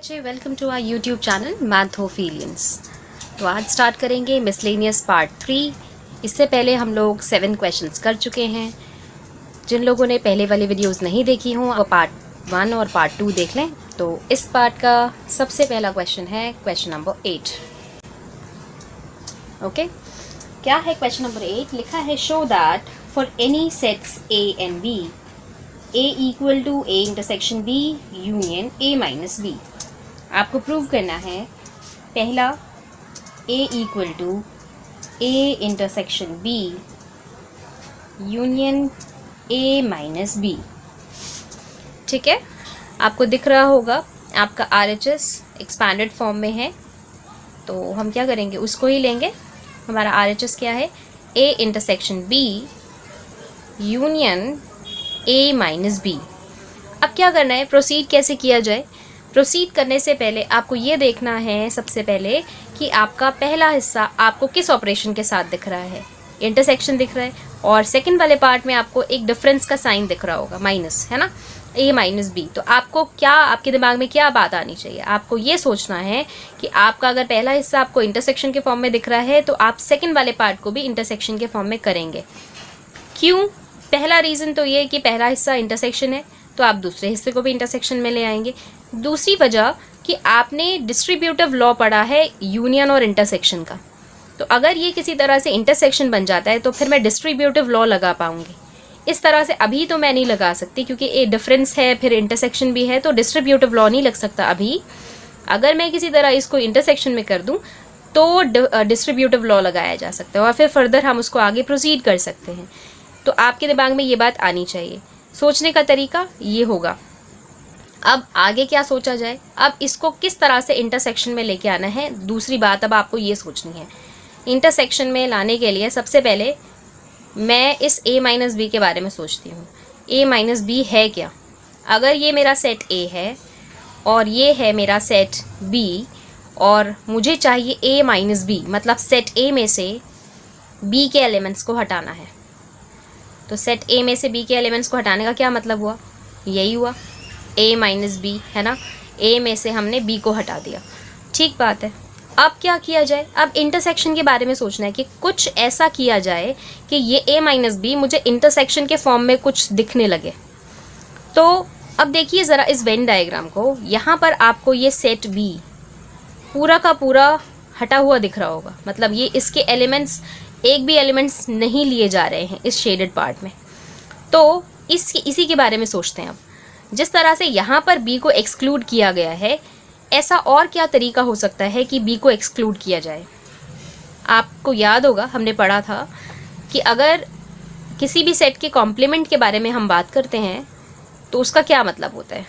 बच्चे, welcome to our YouTube channel Mathophilians. तो आज स्टार्ट करेंगे मिसलेनियस पार्ट 3। इससे पहले हम लोग 7 क्वेश्चंस कर चुके हैं। जिन लोगों ने पहले वाली वीडियोस नहीं देखी हों वो पार्ट 1 और पार्ट 2 देख लें। तो इस पार्ट का सबसे पहला क्वेश्चन है क्वेश्चन नंबर 8। ओके, क्या है क्वेश्चन नंबर 8? लिखा है show that for any sets A and B A equal to A intersection B union A minus B। आपको प्रूव करना है पहला A equal to A intersection B union A minus B। ठीक है, आपको दिख रहा होगा आपका RHS एक्सपैंडेड फॉर्म में है, तो हम क्या करेंगे उसको ही लेंगे। हमारा RHS क्या है? A intersection B union A minus B। अब क्या करना है, प्रोसीड कैसे किया जाए? प्रोसीड करने से पहले आपको ये देखना है सबसे पहले कि आपका पहला हिस्सा आपको किस ऑपरेशन के साथ दिख रहा है। इंटरसेक्शन दिख रहा है और सेकंड वाले पार्ट में आपको एक डिफरेंस का साइन दिख रहा होगा, माइनस, है ना, A माइनस B। तो आपको क्या, आपके दिमाग में क्या बात आनी चाहिए? आपको ये सोचना है कि आपका अगर पहला हिस्सा आपको इंटरसेक्शन के फॉर्म में दिख रहा है तो आप सेकंड वाले पार्ट को भी इंटरसेक्शन के फॉर्म में करेंगे। क्यों? पहला रीज़न तो ये है कि पहला हिस्सा इंटरसेक्शन है, तो आप दूसरे हिस्से को भी इंटरसेक्शन में ले आएंगे। दूसरी वजह कि आपने डिस्ट्रीब्यूटिव लॉ पढ़ा है यूनियन और इंटरसेक्शन का, तो अगर ये किसी तरह से इंटरसेक्शन बन जाता है तो फिर मैं डिस्ट्रीब्यूटिव लॉ लगा पाऊंगी। इस तरह से अभी तो मैं नहीं लगा सकती क्योंकि ये डिफरेंस है फिर इंटरसेक्शन भी है, तो डिस्ट्रीब्यूटिव लॉ नहीं लग सकता अभी। अगर मैं किसी तरह इसको इंटरसेक्शन में कर दूं तो डिस्ट्रीब्यूटिव लॉ लगाया जा सकता है और फिर फर्दर हम उसको आगे प्रोसीड कर सकते हैं। तो आपके दिमाग में ये बात आनी चाहिए। सोचने का तरीका ये होगा। अब आगे क्या सोचा जाए, अब इसको किस तरह से इंटरसेक्शन में लेके आना है, दूसरी बात अब आपको ये सोचनी है। इंटरसेक्शन में लाने के लिए सबसे पहले मैं इस A माइनस B के बारे में सोचती हूँ। A माइनस B है क्या? अगर ये मेरा सेट A है और ये है मेरा सेट B और मुझे चाहिए A माइनस B, मतलब सेट A में से B के एलिमेंट्स को हटाना है। तो सेट A में से B के एलिमेंट्स को हटाने का क्या मतलब हुआ? यही हुआ A माइनस B, है ना। A में से हमने B को हटा दिया, ठीक बात है। अब क्या किया जाए? अब इंटरसेक्शन के बारे में सोचना है कि कुछ ऐसा किया जाए कि ये A माइनस B मुझे इंटरसेक्शन के फॉर्म में कुछ दिखने लगे। तो अब देखिए ज़रा इस वेन डायग्राम को, यहाँ पर आपको ये सेट B पूरा का पूरा हटा हुआ दिख रहा होगा, मतलब ये इसके एलिमेंट्स, एक भी एलिमेंट्स नहीं लिए जा रहे हैं इस शेडेड पार्ट में। तो इसी के बारे में सोचते हैं। अब जिस तरह से यहाँ पर B को एक्सक्लूड किया गया है, ऐसा और क्या तरीका हो सकता है कि B को एक्सक्लूड किया जाए? आपको याद होगा हमने पढ़ा था कि अगर किसी भी सेट के कॉम्प्लीमेंट के बारे में हम बात करते हैं तो उसका क्या मतलब होता है?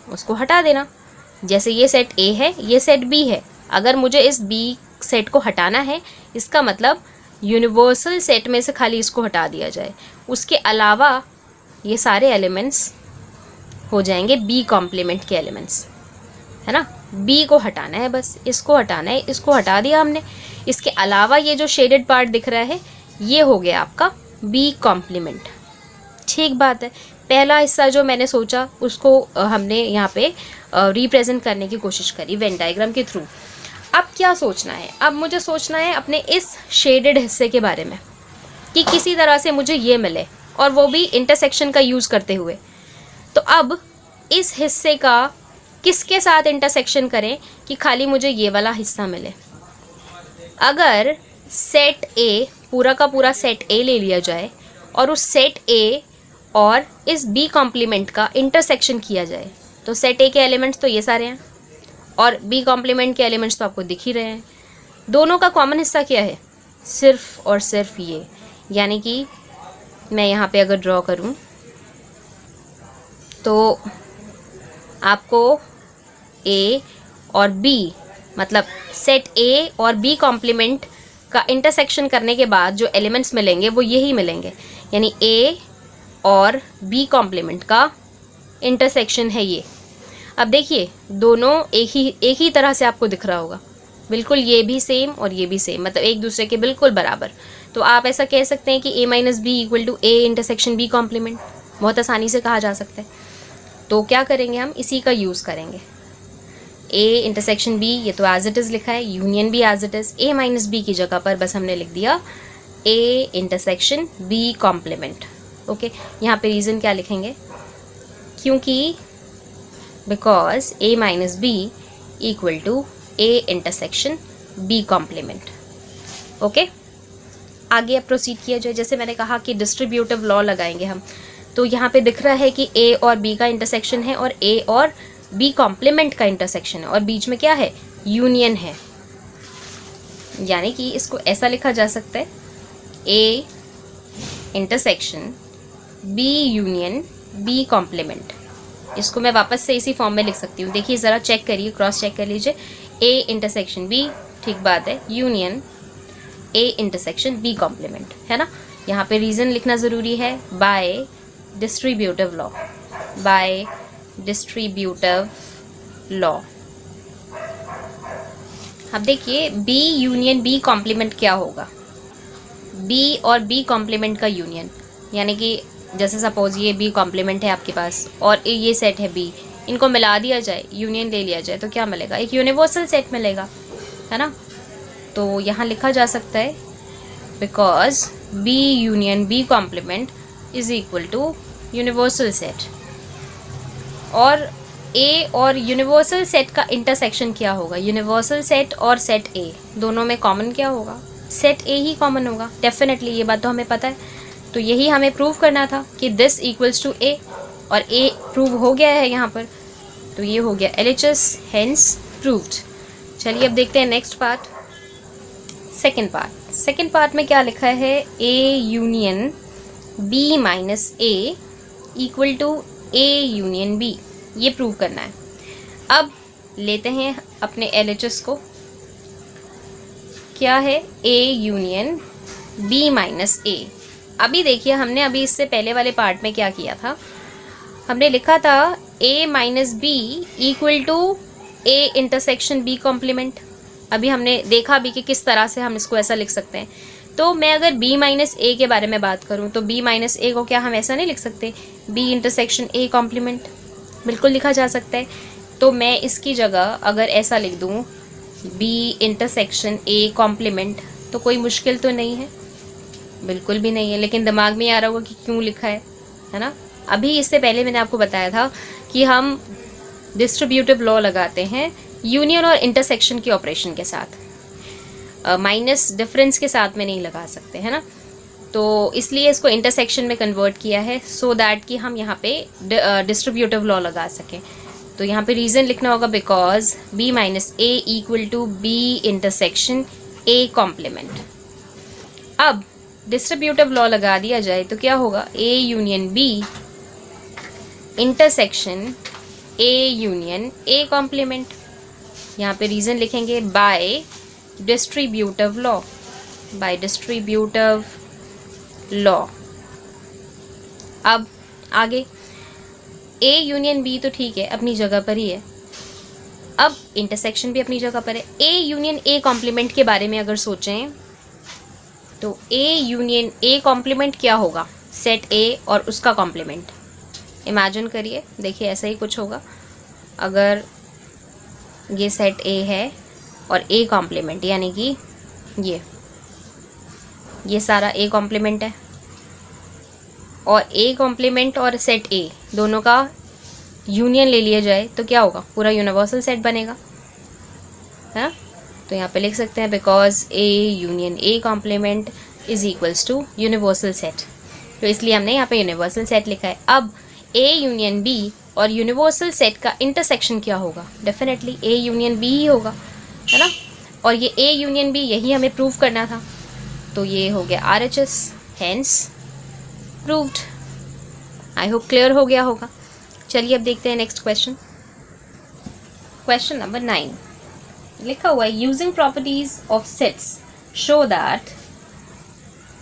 उसको हटा देना। जैसे ये सेट A है, ये सेट B है, अगर मुझे इस B सेट को हटाना है, इसका मतलब यूनिवर्सल सेट में से खाली इसको हटा दिया जाए, उसके अलावा ये सारे एलिमेंट्स हो जाएंगे B कॉम्प्लीमेंट के एलिमेंट्स, है ना। B को हटाना है, बस इसको हटाना है, इसको हटा दिया हमने। इसके अलावा ये जो शेडेड पार्ट दिख रहा है ये हो गया आपका B कॉम्प्लीमेंट, ठीक बात है। पहला हिस्सा जो मैंने सोचा उसको हमने यहाँ पे रिप्रेजेंट करने की कोशिश करी वेन डायग्राम के थ्रू। अब क्या सोचना है? अब मुझे सोचना है अपने इस शेडेड हिस्से के बारे में कि किसी तरह से मुझे ये मिले, और वो भी इंटरसेक्शन का यूज़ करते हुए। तो अब इस हिस्से का किसके साथ इंटरसेक्शन करें कि खाली मुझे ये वाला हिस्सा मिले? अगर सेट A, पूरा का पूरा सेट A ले लिया जाए और उस सेट A और इस B कॉम्प्लीमेंट का इंटरसेक्शन किया जाए, तो सेट A के एलिमेंट्स तो ये सारे हैं और B कॉम्प्लीमेंट के एलिमेंट्स तो आपको दिख ही रहे हैं। दोनों का कॉमन हिस्सा क्या है? सिर्फ और सिर्फ ये, यानी कि मैं यहाँ पे अगर ड्रॉ करूँ तो आपको A और B, मतलब सेट A और B कॉम्प्लीमेंट का इंटरसेक्शन करने के बाद जो एलिमेंट्स मिलेंगे वो यही मिलेंगे, यानी A और B कॉम्प्लीमेंट का इंटरसेक्शन है ये। अब देखिए दोनों एक ही तरह से आपको दिख रहा होगा, बिल्कुल ये भी सेम और ये भी सेम, मतलब एक दूसरे के बिल्कुल बराबर। तो आप ऐसा कह सकते हैं कि A minus B equal to A intersection B complement, बहुत आसानी से कहा जा सकता है। तो क्या करेंगे हम? इसी का यूज़ करेंगे। ए इंटरसेक्शन बी, ये तो एज इट इज़ लिखा है, यूनियन भी as it is, A minus B की जगह पर बस हमने लिख दिया A intersection B complement. Okay, यहाँ पे रीज़न क्या लिखेंगे, क्योंकि because A minus B equal to A intersection B complement. Okay, आगे अब प्रोसीड किया जाए। जैसे मैंने कहा कि डिस्ट्रीब्यूटिव लॉ लगाएंगे हम, तो यहाँ पे दिख रहा है कि ए और बी का इंटरसेक्शन है और ए और बी कॉम्प्लीमेंट का इंटरसेक्शन है, और बीच में क्या है, यूनियन है। यानी कि इसको ऐसा लिखा जा सकता है, A intersection B union B complement. इसको मैं वापस से इसी फॉर्म में लिख सकती हूँ। देखिए ज़रा चेक करिए, क्रॉस चेक कर लीजिए, ए इंटरसेक्शन बी, ठीक बात है, union A intersection B complement, है ना। यहाँ पे रीज़न लिखना ज़रूरी है, by distributive law, by distributive law. अब देखिए बी यूनियन बी कॉम्प्लीमेंट क्या होगा, बी और बी कॉम्प्लीमेंट का यूनियन, यानी कि जैसे सपोज ये बी कॉम्प्लीमेंट है आपके पास और ये सेट है बी, इनको मिला दिया जाए, यूनियन ले लिया जाए, तो क्या मिलेगा, एक यूनिवर्सल सेट मिलेगा, है ना। तो यहाँ लिखा जा सकता है because B union B complement is equal to universal set. और ए और यूनिवर्सल सेट का इंटरसेक्शन क्या होगा, यूनिवर्सल सेट और सेट ए दोनों में कॉमन क्या होगा, सेट ए ही कॉमन होगा डेफिनेटली, ये बात तो हमें पता है। तो यही हमें प्रूव करना था कि दिस इक्वल्स टू ए, और ए प्रूव हो गया है यहाँ पर, तो ये हो गया LHS, हेंस प्रूव्ड। चलिए अब देखते हैं next part, second part. Second part में क्या लिखा है, A union B minus A equal to A union B, ये प्रूव करना है। अब लेते हैं अपने LHS को, क्या है, ए यूनियन बी माइनस ए। अभी देखिए हमने अभी इससे पहले वाले पार्ट में क्या किया था, हमने लिखा था a minus B equal to A intersection B complement. अभी हमने देखा भी कि किस तरह से हम इसको ऐसा लिख सकते हैं। तो मैं अगर b माइनस ए के बारे में बात करूं तो b माइनस ए को क्या हम ऐसा नहीं लिख सकते, b इंटरसेक्शन a कॉम्प्लीमेंट, बिल्कुल लिखा जा सकता है। तो मैं इसकी जगह अगर ऐसा लिख दूं b इंटरसेक्शन a कॉम्प्लीमेंट, तो कोई मुश्किल तो नहीं है, बिल्कुल भी नहीं है। लेकिन दिमाग में आ रहा होगा कि क्यों लिखा है ना। अभी इससे पहले मैंने आपको बताया था कि हम डिस्ट्रीब्यूटिव लॉ लगाते हैं यूनियन और इंटरसेक्शन के ऑपरेशन के साथ, माइनस डिफरेंस के साथ में नहीं लगा सकते, है ना। तो इसलिए इसको इंटरसेक्शन में कन्वर्ट किया है सो दैट कि हम यहाँ पे डिस्ट्रीब्यूटिव लॉ लगा सकें। तो यहाँ पे रीज़न लिखना होगा because b minus A equal to B intersection a complement. अब डिस्ट्रीब्यूटिव लॉ लगा दिया जाए तो क्या होगा, a union b intersection a union a complement. यहाँ पे रीज़न लिखेंगे by distributive law, by distributive law. अब आगे a यूनियन b तो ठीक है, अपनी जगह पर ही है। अब इंटरसेक्शन भी अपनी जगह पर है। a यूनियन a कॉम्प्लीमेंट के बारे में अगर सोचें तो a यूनियन a कॉम्प्लीमेंट क्या होगा, सेट a और उसका कॉम्प्लीमेंट। इमेजिन करिए, देखिए ऐसा ही कुछ होगा। अगर ये सेट a है और a कॉम्प्लीमेंट, यानी कि ये सारा a कॉम्प्लीमेंट है, और a कॉम्प्लीमेंट और सेट a दोनों का यूनियन ले लिया जाए तो क्या होगा, पूरा यूनिवर्सल सेट बनेगा, है ना। तो यहाँ पे लिख सकते हैं because a union a complement is equals to universal set. तो इसलिए हमने यहाँ पे यूनिवर्सल सेट लिखा है। अब a यूनियन b और यूनिवर्सल सेट का इंटरसेक्शन क्या होगा, डेफिनेटली a यूनियन b ही होगा, है ना। और ये a यूनियन b यही हमें प्रूव करना था। तो ये हो गया RHS, hence proved. I hope clear हो गया होगा। चलिए अब देखते हैं नेक्स्ट क्वेश्चन। क्वेश्चन नंबर 9 लिखा हुआ है, using properties of sets show that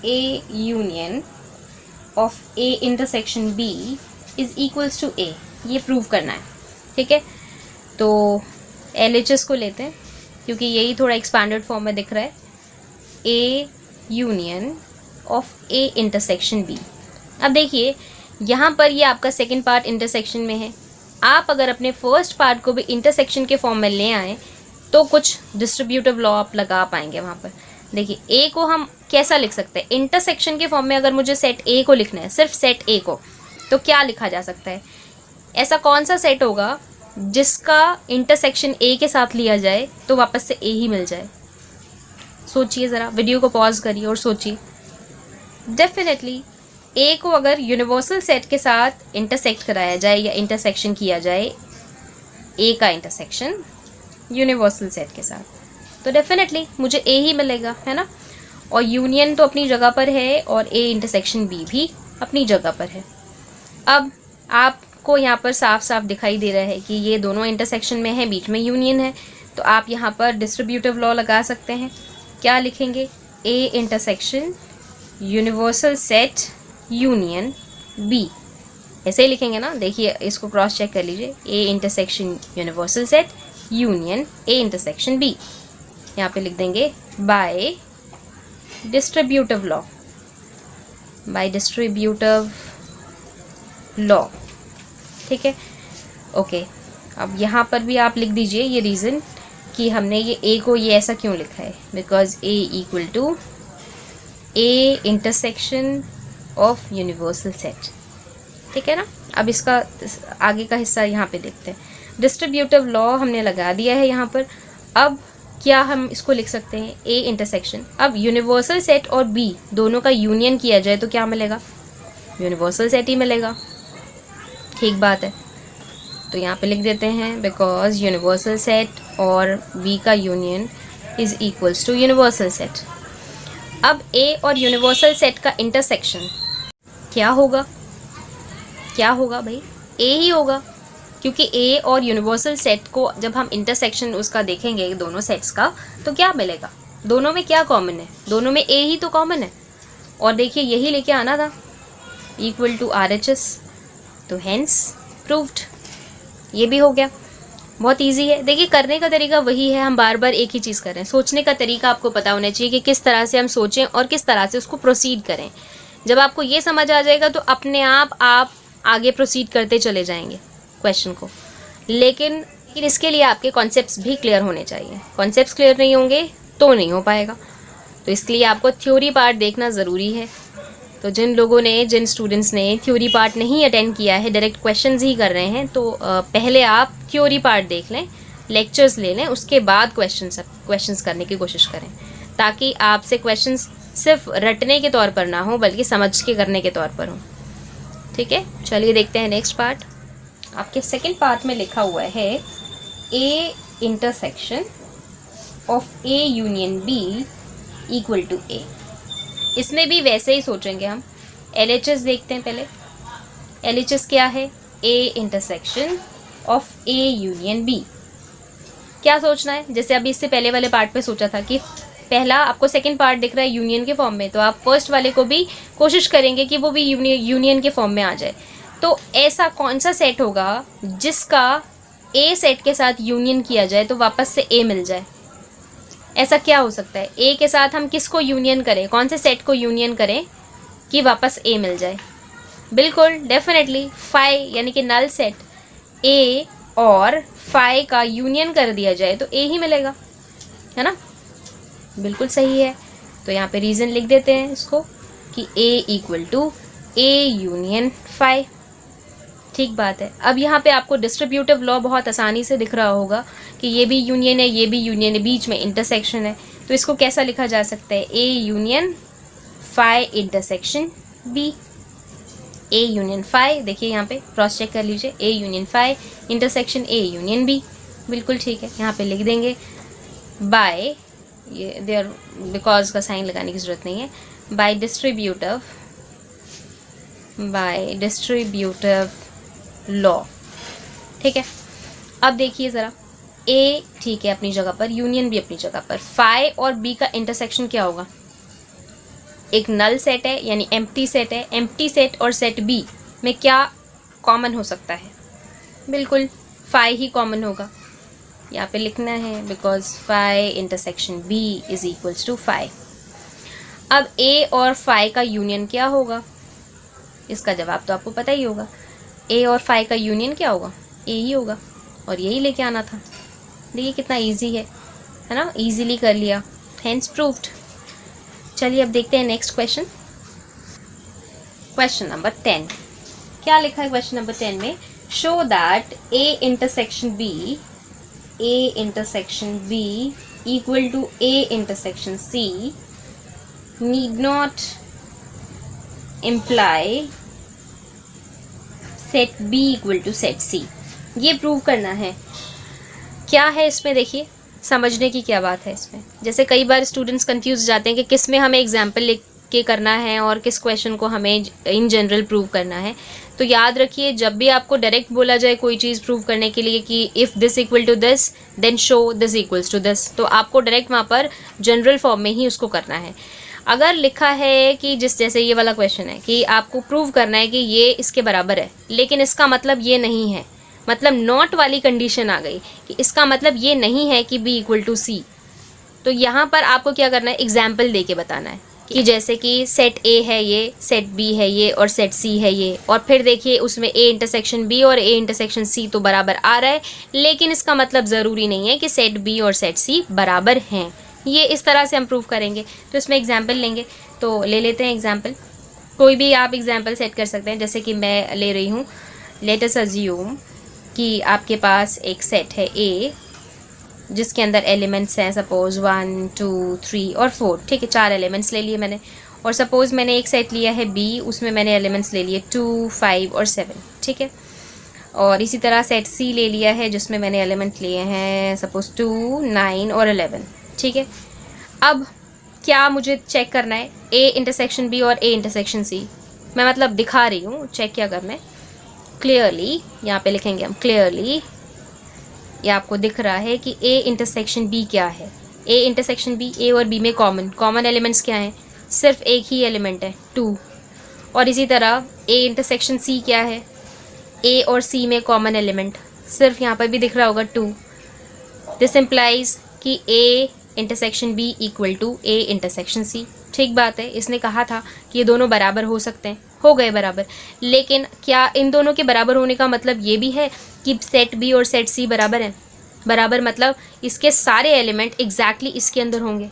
a union of a intersection b is equals to a। ये प्रूव करना है, ठीक है। तो LHS को लेते हैं क्योंकि यही थोड़ा एक्सपैंडेड फॉर्म में दिख रहा है, a union of a intersection b। अब देखिए यहाँ पर ये आपका सेकेंड पार्ट इंटरसेक्शन में है, आप अगर अपने फर्स्ट पार्ट को भी इंटरसेक्शन के फॉर्म में ले आए तो कुछ डिस्ट्रीब्यूटिव लॉ आप लगा पाएंगे वहाँ पर। देखिए ए को हम कैसा लिख सकते हैं, इंटरसेक्शन के फॉर्म में अगर मुझे सेट ए को लिखना है, सिर्फ सेट ए को, तो क्या लिखा जा सकता है? ऐसा कौन सा सेट होगा जिसका इंटरसेक्शन ए के साथ लिया जाए तो वापस से ए ही मिल जाए? सोचिए ज़रा, वीडियो को पॉज करिए और सोचिए। डेफिनेटली ए को अगर यूनिवर्सल सेट के साथ इंटरसेक्ट कराया जाए या इंटरसेक्शन किया जाए, ए का इंटरसेक्शन यूनिवर्सल सेट के साथ, तो डेफिनेटली मुझे ए ही मिलेगा, है ना। और यूनियन तो अपनी जगह पर है और ए इंटरसेक्शन बी भी अपनी जगह पर है। अब आपको यहाँ पर साफ साफ दिखाई दे रहा है कि ये दोनों इंटरसेक्शन में है, बीच में यूनियन है, तो आप यहाँ पर डिस्ट्रीब्यूटिव लॉ लगा सकते हैं। क्या लिखेंगे? A intersection universal set union B, ऐसे ही लिखेंगे ना। देखिए इसको क्रॉस चेक कर लीजिए, A intersection universal set union A intersection B. यहाँ पे लिख देंगे by distributive law, by distributive law, ठीक है, ओके। अब यहाँ पर भी आप लिख दीजिए ये रीज़न कि हमने ये ए को ये ऐसा क्यों लिखा है, because A equal to A intersection of universal set, ठीक है ना। अब इसका आगे का हिस्सा यहाँ पे देखते हैं। डिस्ट्रीब्यूटिव लॉ हमने लगा दिया है यहाँ पर। अब क्या हम इसको लिख सकते हैं? ए इंटरसेक्शन, अब यूनिवर्सल सेट और बी दोनों का यूनियन किया जाए तो क्या मिलेगा? यूनिवर्सल सेट ही मिलेगा, ठीक बात है। तो यहाँ पे लिख देते हैं बिकॉज यूनिवर्सल सेट और बी का union is equals to universal set. अब ए और यूनिवर्सल सेट का इंटरसेक्शन क्या होगा? क्या होगा भाई? ए ही होगा, क्योंकि ए और यूनिवर्सल सेट को जब हम इंटरसेक्शन उसका देखेंगे दोनों सेट्स का, तो क्या मिलेगा? दोनों में क्या कॉमन है? दोनों में ए ही तो कॉमन है। और देखिए यही लेके आना था, इक्वल टू RHS, तो हेंस प्रूव्ड। ये भी हो गया, बहुत इजी है। देखिए करने का तरीका वही है, हम बार बार एक ही चीज़ कर रहे हैं। सोचने का तरीका आपको पता होना चाहिए कि किस तरह से हम सोचें और किस तरह से उसको प्रोसीड करें। जब आपको ये समझ आ जाएगा तो अपने आप आगे प्रोसीड करते चले जाएंगे क्वेश्चन को। लेकिन इसके लिए आपके कॉन्सेप्ट्स भी क्लियर होने चाहिए। कॉन्सेप्ट्स क्लियर नहीं होंगे तो नहीं हो पाएगा। तो इसलिए आपको थ्योरी पार्ट देखना ज़रूरी है। तो जिन स्टूडेंट्स ने थ्योरी पार्ट नहीं अटेंड किया है, डायरेक्ट क्वेश्चंस ही कर रहे हैं, तो पहले आप थ्योरी पार्ट देख लें, लेक्चर्स ले लें, उसके बाद क्वेश्चंस करने की कोशिश करें, ताकि आपसे क्वेश्चंस सिर्फ रटने के तौर पर ना हो बल्कि समझ के करने के तौर पर हो। ठीक है, चलिए देखते हैं नेक्स्ट पार्ट। आपके सेकेंड पार्ट में लिखा हुआ है A intersection of A union B equal to A. इसमें भी वैसे ही सोचेंगे हम। LHS देखते हैं पहले। LHS क्या है? A intersection of A union B. क्या सोचना है? जैसे अभी इससे पहले वाले पार्ट पे सोचा था कि पहला आपको सेकंड पार्ट दिख रहा है यूनियन के फॉर्म में, तो आप फर्स्ट वाले को भी कोशिश करेंगे कि वो भी यूनियन के फॉर्म में आ जाए। तो ऐसा कौन सा सेट होगा जिसका ए सेट के साथ यूनियन किया जाए तो वापस से ए मिल जाए? ऐसा क्या हो सकता है? ए के साथ हम किसको यूनियन करें, कौन से सेट को यूनियन करें कि वापस ए मिल जाए? बिल्कुल डेफिनेटली फाई, यानी कि नल सेट ए और फाई का यूनियन कर दिया जाए तो ए ही मिलेगा, है ना। बिल्कुल सही है। तो यहाँ पे रीज़न लिख देते हैं इसको कि A equal to A union phi. ठीक बात है। अब यहाँ पे आपको डिस्ट्रीब्यूटिव लॉ बहुत आसानी से दिख रहा होगा कि ये भी यूनियन है, ये भी यूनियन है, बीच में इंटरसेक्शन है। तो इसको कैसा लिखा जा सकता है? A union phi intersection B. A union phi, देखिए यहाँ पे क्रॉस चेक कर लीजिए, A union phi intersection A union B. बिल्कुल ठीक है। यहाँ पे लिख देंगे बाय, ये देयर बिकॉज का साइन लगाने की ज़रूरत नहीं है, बाय डिस्ट्रीब्यूटिव लॉ। ठीक है। अब देखिए ज़रा, ए ठीक है अपनी जगह पर, यूनियन भी अपनी जगह पर, फाई और बी का इंटरसेक्शन क्या होगा? एक नल सेट है यानी एम्प्टी सेट है। एम्प्टी सेट और सेट बी में क्या कॉमन हो सकता है? बिल्कुल फाई ही कॉमन होगा। यहाँ पे लिखना है because phi intersection B is equals to phi. अब ए और फाई का यूनियन क्या होगा? इसका जवाब तो आपको पता ही होगा। ए और फाई का यूनियन क्या होगा? ए ही होगा और यही लेके आना था। देखिए कितना इजी है ना, इजीली कर लिया, हेंस प्रूव्ड। चलिए अब देखते हैं नेक्स्ट क्वेश्चन। क्वेश्चन नंबर 10, क्या लिखा है क्वेश्चन नंबर 10 में? Show that A intersection B equal to A intersection C need not imply set B equal to set C. ये प्रूव करना है। क्या है इसमें, देखिए समझने की क्या बात है इसमें। जैसे कई बार स्टूडेंट्स कंफ्यूज जाते हैं कि किस में हमें एग्जाम्पल लिख के करना है और किस क्वेश्चन को हमें इन जनरल प्रूव करना है। तो याद रखिए, जब भी आपको डायरेक्ट बोला जाए कोई चीज़ प्रूव करने के लिए कि if this equal to this then show this equals to this, तो आपको डायरेक्ट वहाँ पर जनरल फॉर्म में ही उसको करना है। अगर लिखा है कि जैसे ये वाला क्वेश्चन है कि आपको प्रूव करना है कि ये इसके बराबर है, लेकिन इसका मतलब ये नहीं है, मतलब नॉट वाली कंडीशन आ गई कि इसका मतलब ये नहीं है कि बी इक्वल टू सी, तो यहाँ पर आपको क्या करना है, एग्जाम्पल दे के बताना है कि जैसे कि सेट ए है ये, सेट बी है ये और सेट सी है ये, और फिर देखिए उसमें ए इंटरसेक्शन बी और ए इंटरसेक्शन सी तो बराबर आ रहा है, लेकिन इसका मतलब ज़रूरी नहीं है कि सेट बी और सेट सी बराबर हैं। ये इस तरह से हम प्रूव करेंगे। तो इसमें एग्जाम्पल लेंगे, तो ले लेते हैं एग्जाम्पल। कोई भी आप एग्जाम्पल सेट कर सकते हैं, जैसे कि मैं ले रही हूँ, लेट अस अज्यूम कि आपके पास एक सेट है ए जिसके अंदर एलिमेंट्स हैं सपोज़ 1 2 3 और 4, ठीक है, 4 एलिमेंट्स ले लिए मैंने। और सपोज़ मैंने एक सेट लिया है बी, उसमें मैंने एलिमेंट्स ले लिए 2 5 और 7, ठीक है। और इसी तरह सेट सी ले लिया है जिसमें मैंने एलिमेंट लिए हैं सपोज़ 2 9 और 11, ठीक है। अब क्या मुझे चेक करना है, ए इंटरसेक्शन बी और ए इंटरसेक्शन सी। मैं मतलब दिखा रही हूँ, चेक क्या करना है क्लियरली, यहाँ पे लिखेंगे हम क्लियरली। ये आपको दिख रहा है कि ए इंटरसेक्शन बी क्या है। ए इंटरसेक्शन बी, ए और बी में कॉमन एलिमेंट्स क्या हैं, सिर्फ एक ही एलिमेंट है 2। और इसी तरह ए इंटरसेक्शन सी क्या है, ए और सी में कॉमन एलिमेंट सिर्फ यहाँ पर भी दिख रहा होगा 2। दिस इम्प्लाइज कि A intersection B equal to A intersection C. ठीक बात है, इसने कहा था कि ये दोनों बराबर हो सकते हैं, हो गए बराबर। लेकिन क्या इन दोनों के बराबर होने का मतलब ये भी है कि सेट बी और सेट सी बराबर हैं? बराबर मतलब इसके सारे एलिमेंट एग्जैक्टली इसके अंदर होंगे।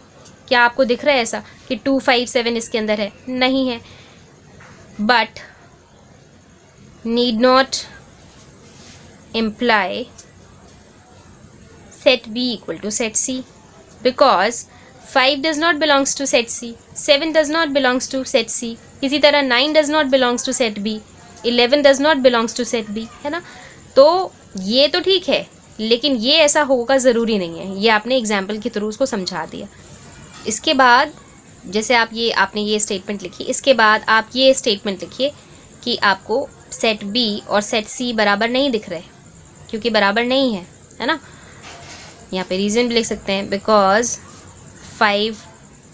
क्या आपको दिख रहा है ऐसा कि 2 5 7 इसके अंदर है? नहीं है। But need not imply set B equal to set C, because 5 does not belongs to set C, 7 does not belongs to set C, इसी तरह 9 does not belongs to set B, 11 does not belongs to set B, है ना। तो ये तो ठीक है, लेकिन ये ऐसा होगा ज़रूरी नहीं है। ये आपने एग्जाम्पल के थ्रू उसको समझा दिया। इसके बाद जैसे आपने ये स्टेटमेंट लिखी, इसके बाद आप ये स्टेटमेंट लिखिए कि आपको सेट B और सेट C बराबर नहीं दिख रहे, क्योंकि बराबर नहीं है ना। यहाँ पे रीज़न भी लिख सकते हैं, because 5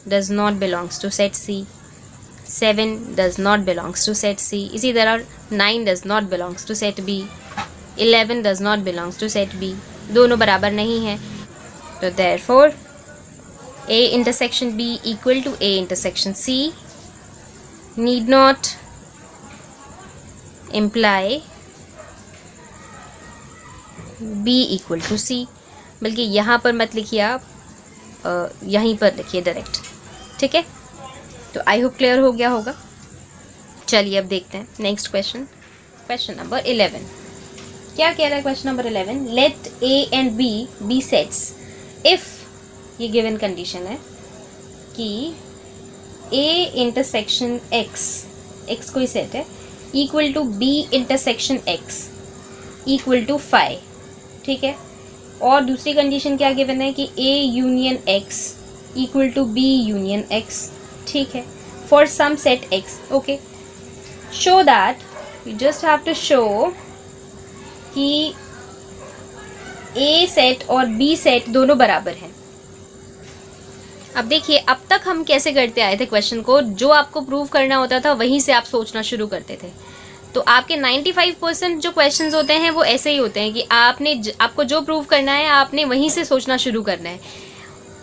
does not belongs to set C, 7 does not belongs to set C, इसी तरह 9 does not belongs to set B, 11 does not belongs to set B, दोनों बराबर नहीं हैं। तो therefore A intersection B equal to A intersection C need not imply B equal to C. बल्कि यहाँ पर मत लिखिए आप, यहीं पर लिखिए डायरेक्ट, ठीक है। तो आई होप क्लियर हो गया होगा। चलिए अब देखते हैं नेक्स्ट क्वेश्चन, क्वेश्चन नंबर 11। क्या कह रहा है question number 11? Let A and B be sets if, ये गिवन कंडीशन है कि ए इंटरसेक्शन एक्स कोई सेट है, equal to B intersection X equal to 5, ठीक है। और दूसरी कंडीशन क्या गिवन है कि A union X equal to B union X, ठीक है, for some set X, okay. Show that, you just have to show कि ए सेट और बी सेट दोनों बराबर हैं। अब देखिए, अब तक हम कैसे करते आए थे क्वेश्चन को, जो आपको प्रूव करना होता था वहीं से आप सोचना शुरू करते थे। तो आपके 95% जो क्वेश्चंस होते हैं वो ऐसे ही होते हैं कि आपको जो प्रूव करना है आपने वहीं से सोचना शुरू करना है।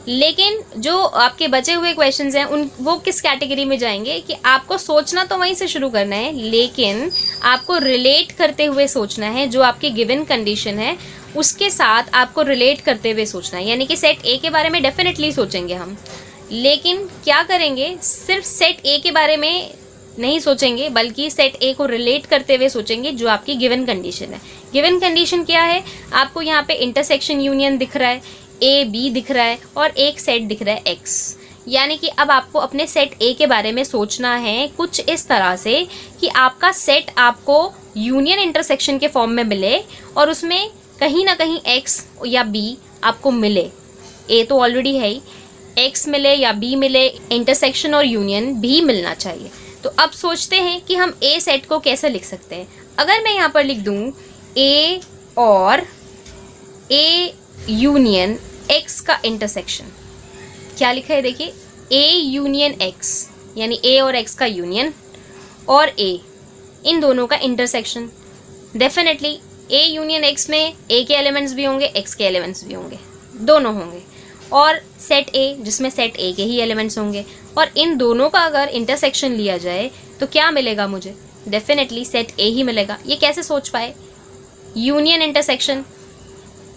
लेकिन जो आपके बचे हुए क्वेश्चंस हैं उन वो किस कैटेगरी में जाएंगे कि आपको सोचना तो वहीं से शुरू करना है, लेकिन आपको रिलेट करते हुए सोचना है। जो आपकी गिवन कंडीशन है उसके साथ आपको रिलेट करते हुए सोचना है। यानी कि सेट ए के बारे में डेफिनेटली सोचेंगे हम, लेकिन क्या करेंगे, सिर्फ सेट ए के बारे में नहीं सोचेंगे बल्कि सेट ए को रिलेट करते हुए सोचेंगे जो आपकी गिवन कंडीशन है। गिवन कंडीशन क्या है, आपको यहाँ पे इंटरसेक्शन यूनियन दिख रहा है, ए बी दिख रहा है और एक सेट दिख रहा है एक्स। यानी कि अब आपको अपने सेट ए के बारे में सोचना है कुछ इस तरह से कि आपका सेट आपको यूनियन इंटरसेक्शन के फॉर्म में मिले और उसमें कहीं ना कहीं एक्स या बी आपको मिले। ए तो ऑलरेडी है ही, एक्स मिले या बी मिले, इंटरसेक्शन और यूनियन भी मिलना चाहिए। तो अब सोचते हैं कि हम ए सेट को कैसे लिख सकते हैं। अगर मैं यहाँ पर लिख दूँ ए और ए यूनियन एक्स का इंटरसेक्शन, क्या लिखा है देखिए, ए यूनियन एक्स, यानी ए और एक्स का यूनियन और ए, इन दोनों का इंटरसेक्शन। डेफिनेटली ए यूनियन एक्स में ए के एलिमेंट्स भी होंगे, एक्स के एलिमेंट्स भी होंगे, दोनों होंगे। और सेट ए जिसमें सेट ए के ही एलिमेंट्स होंगे, और इन दोनों का अगर इंटरसेक्शन लिया जाए तो क्या मिलेगा मुझे, डेफिनेटली सेट ए ही मिलेगा। ये कैसे सोच पाए, यूनियन इंटरसेक्शन।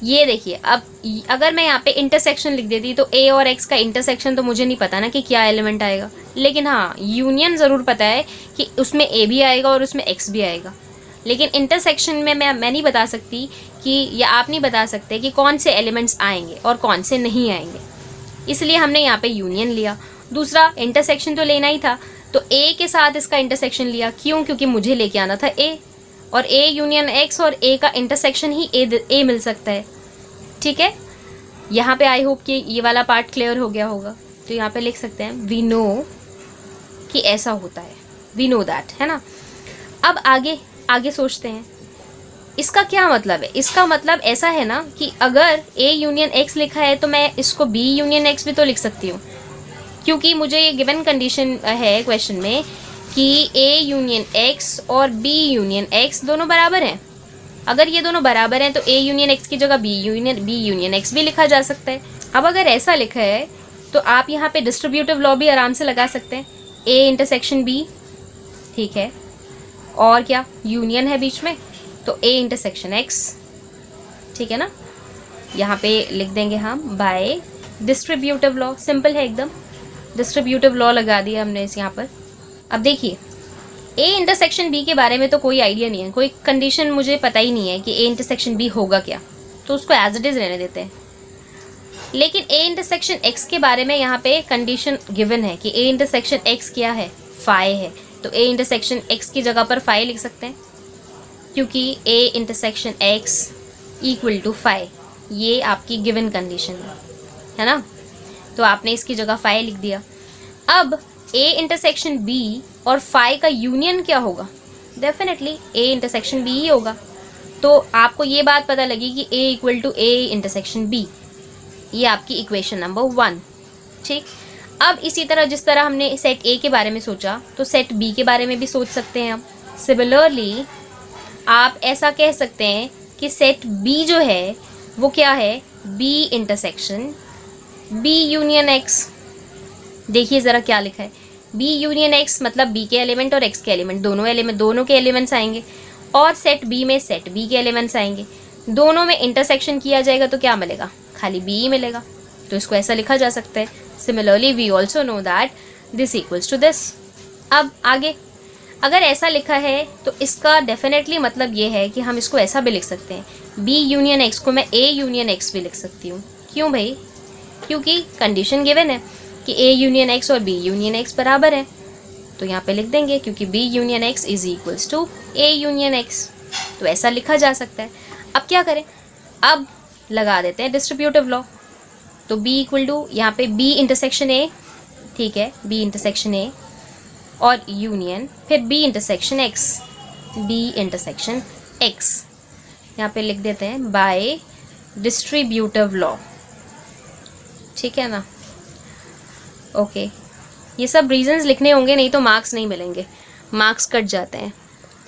ये देखिए, अब अगर मैं यहाँ पे इंटरसेक्शन लिख देती तो ए और एक्स का इंटरसेक्शन तो मुझे नहीं पता ना कि क्या एलिमेंट आएगा, लेकिन हाँ यूनियन ज़रूर पता है कि उसमें ए भी आएगा और उसमें एक्स भी आएगा। लेकिन इंटरसेक्शन में मैं नहीं बता सकती कि, या आप नहीं बता सकते कि कौन से एलिमेंट्स आएंगे और कौन से नहीं आएंगे, इसलिए हमने यहाँ पे यूनियन लिया। दूसरा इंटरसेक्शन तो लेना ही था, तो ए के साथ इसका इंटरसेक्शन लिया। क्यों, क्योंकि मुझे लेके आना था ए, और ए यूनियन एक्स और ए का इंटरसेक्शन ही ए मिल सकता है। ठीक है, यहाँ पे आई होप कि ये वाला पार्ट क्लियर हो गया होगा। तो यहाँ पे लिख सकते हैं वी नो कि ऐसा होता है, वी नो दैट, है ना। अब आगे सोचते हैं इसका क्या मतलब है। इसका मतलब ऐसा है ना कि अगर ए यूनियन एक्स लिखा है तो मैं इसको बी यूनियन एक्स भी तो लिख सकती हूँ, क्योंकि मुझे ये गिवन कंडीशन है क्वेश्चन में कि ए यूनियन एक्स और बी यूनियन एक्स दोनों बराबर हैं। अगर ये दोनों बराबर हैं तो ए यूनियन एक्स की जगह बी यूनियन एक्स भी लिखा जा सकता है। अब अगर ऐसा लिखा है तो आप यहाँ पे डिस्ट्रीब्यूटिव लॉ भी आराम से लगा सकते हैं, ए इंटरसेक्शन बी, ठीक है, और क्या यूनियन है बीच में, तो ए इंटरसेक्शन एक्स, ठीक है ना। यहाँ पे लिख देंगे हम बाय डिस्ट्रीब्यूटिव लॉ, सिंपल है एकदम, डिस्ट्रीब्यूटिव लॉ लगा दिया हमने इस यहाँ पर। अब देखिए ए इंटरसेक्शन बी के बारे में तो कोई आइडिया नहीं है, कोई कंडीशन मुझे पता ही नहीं है कि ए इंटरसेक्शन बी होगा क्या, तो उसको एज इट इज रहने देते हैं। लेकिन ए इंटरसेक्शन एक्स के बारे में यहाँ पे कंडीशन गिवन है कि ए इंटरसेक्शन एक्स क्या है, फाई है, तो ए इंटरसेक्शन एक्स की जगह पर फाई लिख सकते हैं, क्योंकि A intersection X equal to phi, ये आपकी गिवन कंडीशन है ना। तो आपने इसकी जगह फाई लिख दिया। अब ए इंटरसेक्शन बी और फाई का यूनियन क्या होगा, डेफिनेटली ए इंटरसेक्शन बी ही होगा। तो आपको ये बात पता लगी कि A equal to A intersection B, ये आपकी इक्वेशन नंबर 1। ठीक, अब इसी तरह जिस तरह हमने सेट ए के बारे में सोचा तो सेट बी के बारे में भी सोच सकते हैं हम। सिमिलरली आप ऐसा कह सकते हैं कि सेट बी जो है वो क्या है, B intersection B union X. देखिए ज़रा क्या लिखा है, बी यूनियन एक्स मतलब बी के एलिमेंट और एक्स के एलिमेंट, दोनों के एलिमेंट्स आएंगे, और सेट बी में सेट बी के एलिमेंट्स आएंगे, दोनों में इंटरसेक्शन किया जाएगा तो क्या मिलेगा, खाली बी ही मिलेगा। तो इसको ऐसा लिखा जा सकता है। Similarly we also know that this equals to this. अब आगे अगर ऐसा लिखा है तो इसका डेफिनेटली मतलब ये है कि हम इसको ऐसा भी लिख सकते हैं, बी यूनियन एक्स को मैं ए यूनियन एक्स भी लिख सकती हूँ। क्यों भाई, क्योंकि कंडीशन गिवन है कि ए यूनियन एक्स और बी यूनियन एक्स बराबर है, तो यहाँ पे लिख देंगे क्योंकि B union X is equals to A union X, तो ऐसा लिखा जा सकता है। अब क्या करें, अब लगा देते हैं डिस्ट्रीब्यूटिव लॉ। तो बी इक्वल टू यहाँ पे बी इंटरसेक्शन ए, ठीक है, बी इंटरसेक्शन ए और यूनियन फिर B intersection X, B intersection X, यहाँ पे लिख देते हैं बाय डिस्ट्रीब्यूटिव लॉ, ठीक है ना। ओके, ये सब रीजंस लिखने होंगे, नहीं तो मार्क्स नहीं मिलेंगे, मार्क्स कट जाते हैं,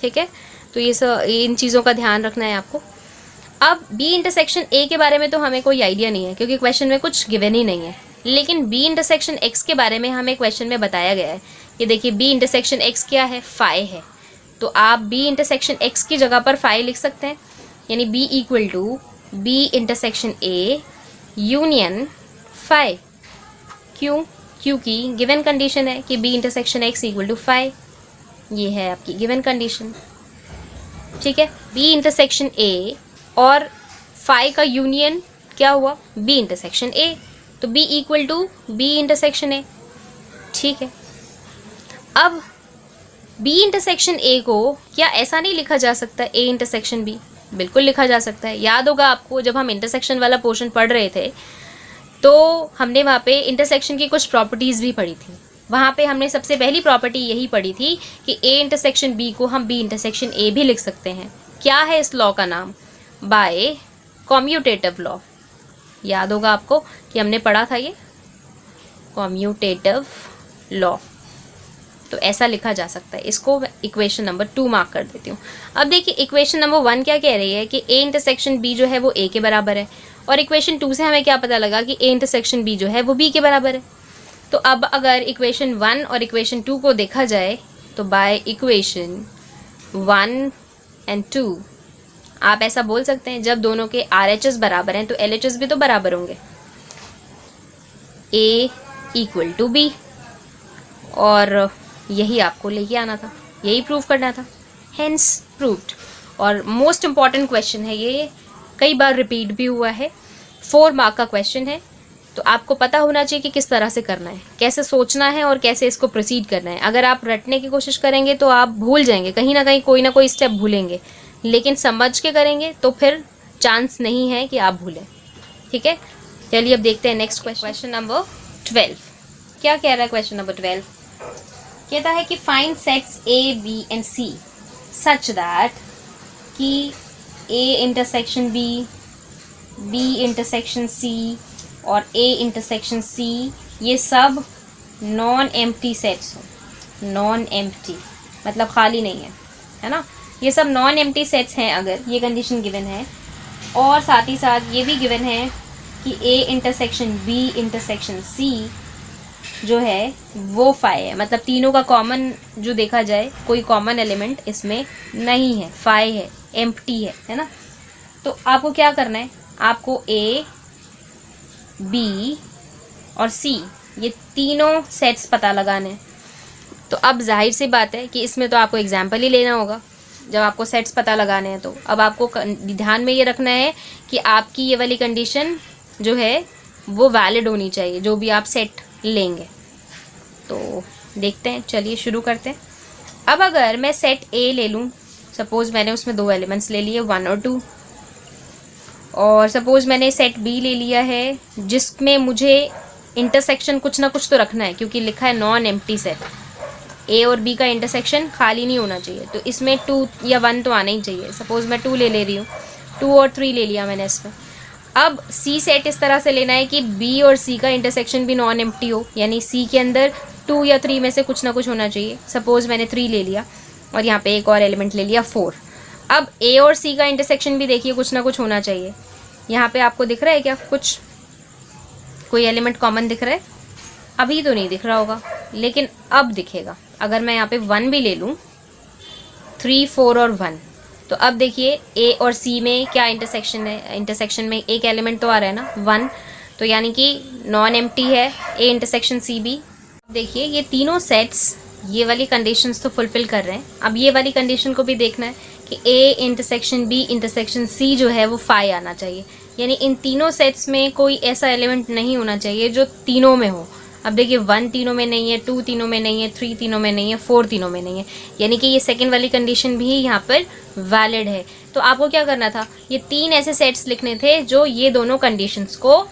ठीक है। तो ये सब इन चीज़ों का ध्यान रखना है आपको। अब बी इंटरसेक्शन ए के बारे में तो हमें कोई आइडिया नहीं है क्योंकि क्वेश्चन में कुछ गिवन ही नहीं है, लेकिन B इंटरसेक्शन X के बारे में हमें क्वेश्चन में बताया गया है। ये देखिए B इंटरसेक्शन X क्या है, फाई है। तो आप B इंटरसेक्शन X की जगह पर फाई लिख सकते हैं, यानी B equal to B intersection A union phi. क्यों? क्योंकि गिवन कंडीशन है कि B intersection X equal to phi. ये है आपकी गिवन कंडीशन, ठीक है। B इंटरसेक्शन A और फाई का यूनियन क्या हुआ, B इंटरसेक्शन A, तो B equal to B intersection A, ठीक है। अब B इंटरसेक्शन A को क्या ऐसा नहीं लिखा जा सकता A इंटरसेक्शन B? बिल्कुल लिखा जा सकता है। याद होगा आपको जब हम इंटरसेक्शन वाला पोर्शन पढ़ रहे थे तो हमने वहाँ पे इंटरसेक्शन की कुछ प्रॉपर्टीज़ भी पढ़ी थी। वहाँ पे हमने सबसे पहली प्रॉपर्टी यही पढ़ी थी कि A इंटरसेक्शन B को हम B इंटरसेक्शन A भी लिख सकते हैं। क्या है इस लॉ का नाम? By commutative law. याद होगा आपको कि हमने पढ़ा था ये कॉम्यूटेटिव लॉ। तो ऐसा लिखा जा सकता है। इसको इक्वेशन नंबर 2 मार्क कर देती हूँ। अब देखिए इक्वेशन नंबर 1 क्या कह रही है कि A इंटरसेक्शन B जो है वो A के बराबर है, और इक्वेशन 2 से हमें क्या पता लगा कि A इंटरसेक्शन B जो है वो B के बराबर है। तो अब अगर इक्वेशन 1 और इक्वेशन 2 को देखा जाए तो बाय इक्वेशन 1 एंड 2 आप ऐसा बोल सकते हैं जब दोनों के RHS बराबर हैं तो LHS भी तो बराबर होंगे। A इक्वल टू B, और यही आपको लेके आना था, यही प्रूव करना था, हेंस प्रूव्ड। और मोस्ट इम्पॉर्टेंट क्वेश्चन है ये, कई बार रिपीट भी हुआ है, 4 मार्क का क्वेश्चन है। तो आपको पता होना चाहिए कि किस तरह से करना है, कैसे सोचना है और कैसे इसको प्रोसीड करना है। अगर आप रटने की कोशिश करेंगे तो आप भूल जाएंगे, कहीं ना कहीं कोई ना कोई स्टेप भूलेंगे, लेकिन समझ के करेंगे तो फिर चांस नहीं है कि आप भूलें, ठीक है। चलिए अब देखते हैं नेक्स्ट क्वेश्चन नंबर 12। क्या कह रहा है क्वेश्चन नंबर 12? कहता है कि find sets A, B and C such that कि A intersection B, B intersection C और A इंटरसेक्शन C ये सब नॉन एम्प्टी सेट्स हो। नॉन एम्प्टी मतलब खाली नहीं है ना। ये सब नॉन एम्प्टी सेट्स हैं अगर ये कंडीशन गिवन है, और साथ ही साथ ये भी गिवन है कि A intersection B intersection C जो है वो फाई है। मतलब तीनों का कॉमन जो देखा जाए कोई कॉमन एलिमेंट इसमें नहीं है, फाई है, एम्प्टी है ना। तो आपको क्या करना है, आपको A, B और C ये तीनों सेट्स पता लगाने हैं। तो अब जाहिर सी बात है कि इसमें तो आपको एग्जाम्पल ही लेना होगा जब आपको सेट्स पता लगाने हैं। तो अब आपको ध्यान में ये रखना है कि आपकी ये वाली कंडीशन जो है वो वैलिड होनी चाहिए जो भी आप सेट लेंगे। तो देखते हैं, चलिए शुरू करते हैं। अब अगर मैं सेट A ले लूँ, सपोज़ मैंने उसमें 2 एलिमेंट्स ले लिए 1 और 2, और सपोज़ मैंने सेट B ले लिया है जिसमें मुझे इंटरसेक्शन कुछ ना कुछ तो रखना है, क्योंकि लिखा है नॉन एम्प्टी सेट। A और B का इंटरसेक्शन खाली नहीं होना चाहिए, तो इसमें 2 या 1 तो आना ही चाहिए। सपोज़ मैं 2 ले रही हूँ, 2 और 3 ले लिया मैंने इसमें। अब C सेट इस तरह से लेना है कि B और C का इंटरसेक्शन भी नॉन एम्प्टी हो, यानी C के अंदर 2 या 3 में से कुछ ना कुछ होना चाहिए। सपोज़ मैंने 3 ले लिया और यहाँ पे एक और एलिमेंट ले लिया 4। अब A और C का इंटरसेक्शन भी देखिए कुछ ना कुछ होना चाहिए। यहाँ पे आपको दिख रहा है क्या कुछ, कोई एलिमेंट कॉमन दिख रहा है? अभी तो नहीं दिख रहा होगा, लेकिन अब दिखेगा। अगर मैं यहाँ पे 1 भी ले लूँ, 3, 4 और 1, तो अब देखिए A और C में क्या इंटरसेक्शन है, इंटरसेक्शन में एक एलिमेंट तो आ रहा है ना 1, तो यानी कि नॉन एम्प्टी है A इंटरसेक्शन C भी। अब देखिए ये तीनों सेट्स ये वाली कंडीशंस तो फुलफिल कर रहे हैं। अब ये वाली कंडीशन को भी देखना है कि A intersection B intersection C जो है वो फाई आना चाहिए, यानी इन तीनों सेट्स में कोई ऐसा एलिमेंट नहीं होना चाहिए जो तीनों में हो। अब देखिए 1 तीनों में नहीं है, 2 तीनों में नहीं है, 3 तीनों में नहीं है, 4 तीनों में नहीं है, यानी कि ये सेकंड वाली कंडीशन भी यहाँ पर वैलिड है। तो आपको क्या करना था, ये 3 ऐसे सेट्स लिखने थे जो ये दोनों कंडीशंस को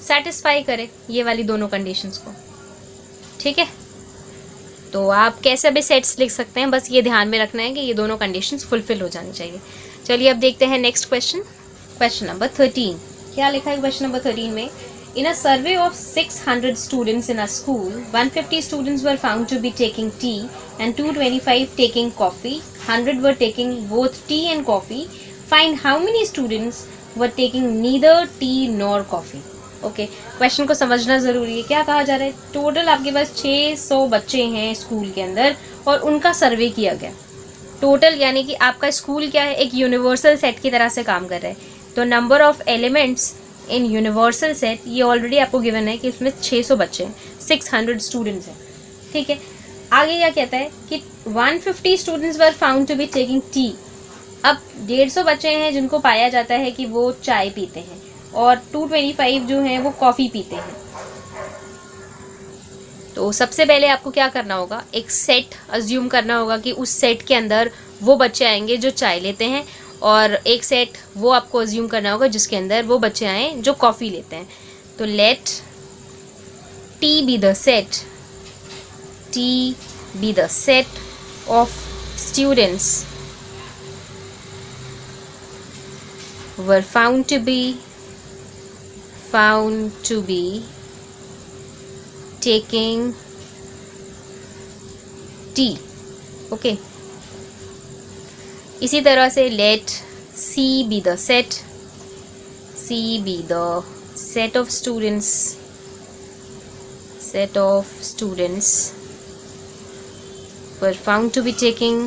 सेटिस्फाई करे, ये वाली दोनों कंडीशंस को, ठीक है। तो आप कैसे भी सेट्स लिख सकते हैं, बस ये ध्यान में रखना है कि ये दोनों कंडीशंस फुलफिल हो जानी चाहिए। चलिए अब देखते हैं नेक्स्ट क्वेश्चन, क्वेश्चन नंबर 13। क्या लिखा है क्वेश्चन नंबर 13 में? In a survey of 600 students in a school, 150 students were found to be taking tea and 225 taking coffee. 100 were taking both tea and coffee. Find how many students were taking neither tea nor coffee. Okay, question को समझना ज़रूरी है। क्या कहा जा रहा है, total आपके पास 600 बच्चे हैं स्कूल के अंदर और उनका सर्वे किया गया। टोटल यानी कि आपका स्कूल क्या है, एक यूनिवर्सल सेट की तरह से काम कर रहा है। तो number of elements in universal set ये ऑलरेडी आपको गिवन है कि उसमें 600 बच्चे हैं, 600 स्टूडेंट्स हैं, ठीक है। आगे क्या कहता है कि 150 students were found to be taking tea. अब 150 बच्चे हैं जिनको पाया जाता है कि वो चाय पीते हैं और 225 जो हैं वो कॉफ़ी पीते हैं। तो सबसे पहले आपको क्या करना होगा, एक सेट अज्यूम करना होगा कि उस सेट के अंदर वो बच्चे आएंगे जो चाय लेते हैं, और एक सेट वो आपको अज्यूम करना होगा जिसके अंदर वो बच्चे आए जो कॉफ़ी लेते हैं। तो let T be the set, T be the set of students were found to be taking tea, okay। इसी तरह से let C be the set, C be the set of students were found to be taking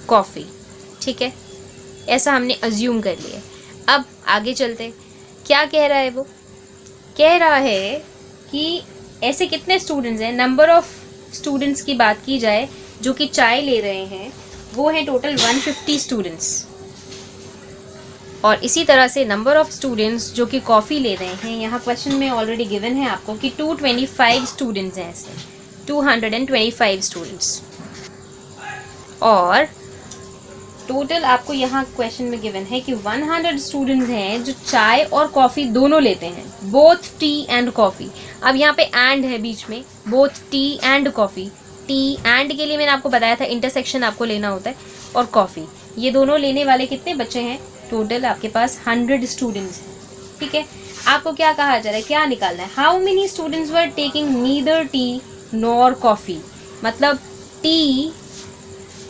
coffee, ठीक है। ऐसा हमने assume कर लिया। अब आगे चलते, क्या कह रहा है, वो कह रहा है कि ऐसे कितने स्टूडेंट्स हैं। नंबर ऑफ स्टूडेंट्स की बात की जाए जो कि चाय ले रहे हैं, वो है टोटल 150 स्टूडेंट्स, और इसी तरह से नंबर ऑफ स्टूडेंट्स जो कि कॉफ़ी ले रहे हैं, यहाँ क्वेश्चन में ऑलरेडी गिवन है आपको कि 225 स्टूडेंट्स हैं, ऐसे 225 स्टूडेंट्स। और टोटल आपको यहाँ क्वेश्चन में गिवन है कि 100 स्टूडेंट्स हैं जो चाय और कॉफ़ी दोनों लेते हैं, बोथ टी एंड कॉफ़ी। अब यहाँ पे एंड है बीच में, both T and coffee. T and के लिए मैंने आपको बताया था इंटरसेक्शन आपको लेना होता है, और कॉफ़ी, ये दोनों लेने वाले कितने बच्चे हैं, टोटल आपके पास 100 स्टूडेंट्स हैं, ठीक है। आपको क्या कहा जा रहा है, क्या निकालना है, how many students were taking neither T nor coffee. मतलब टी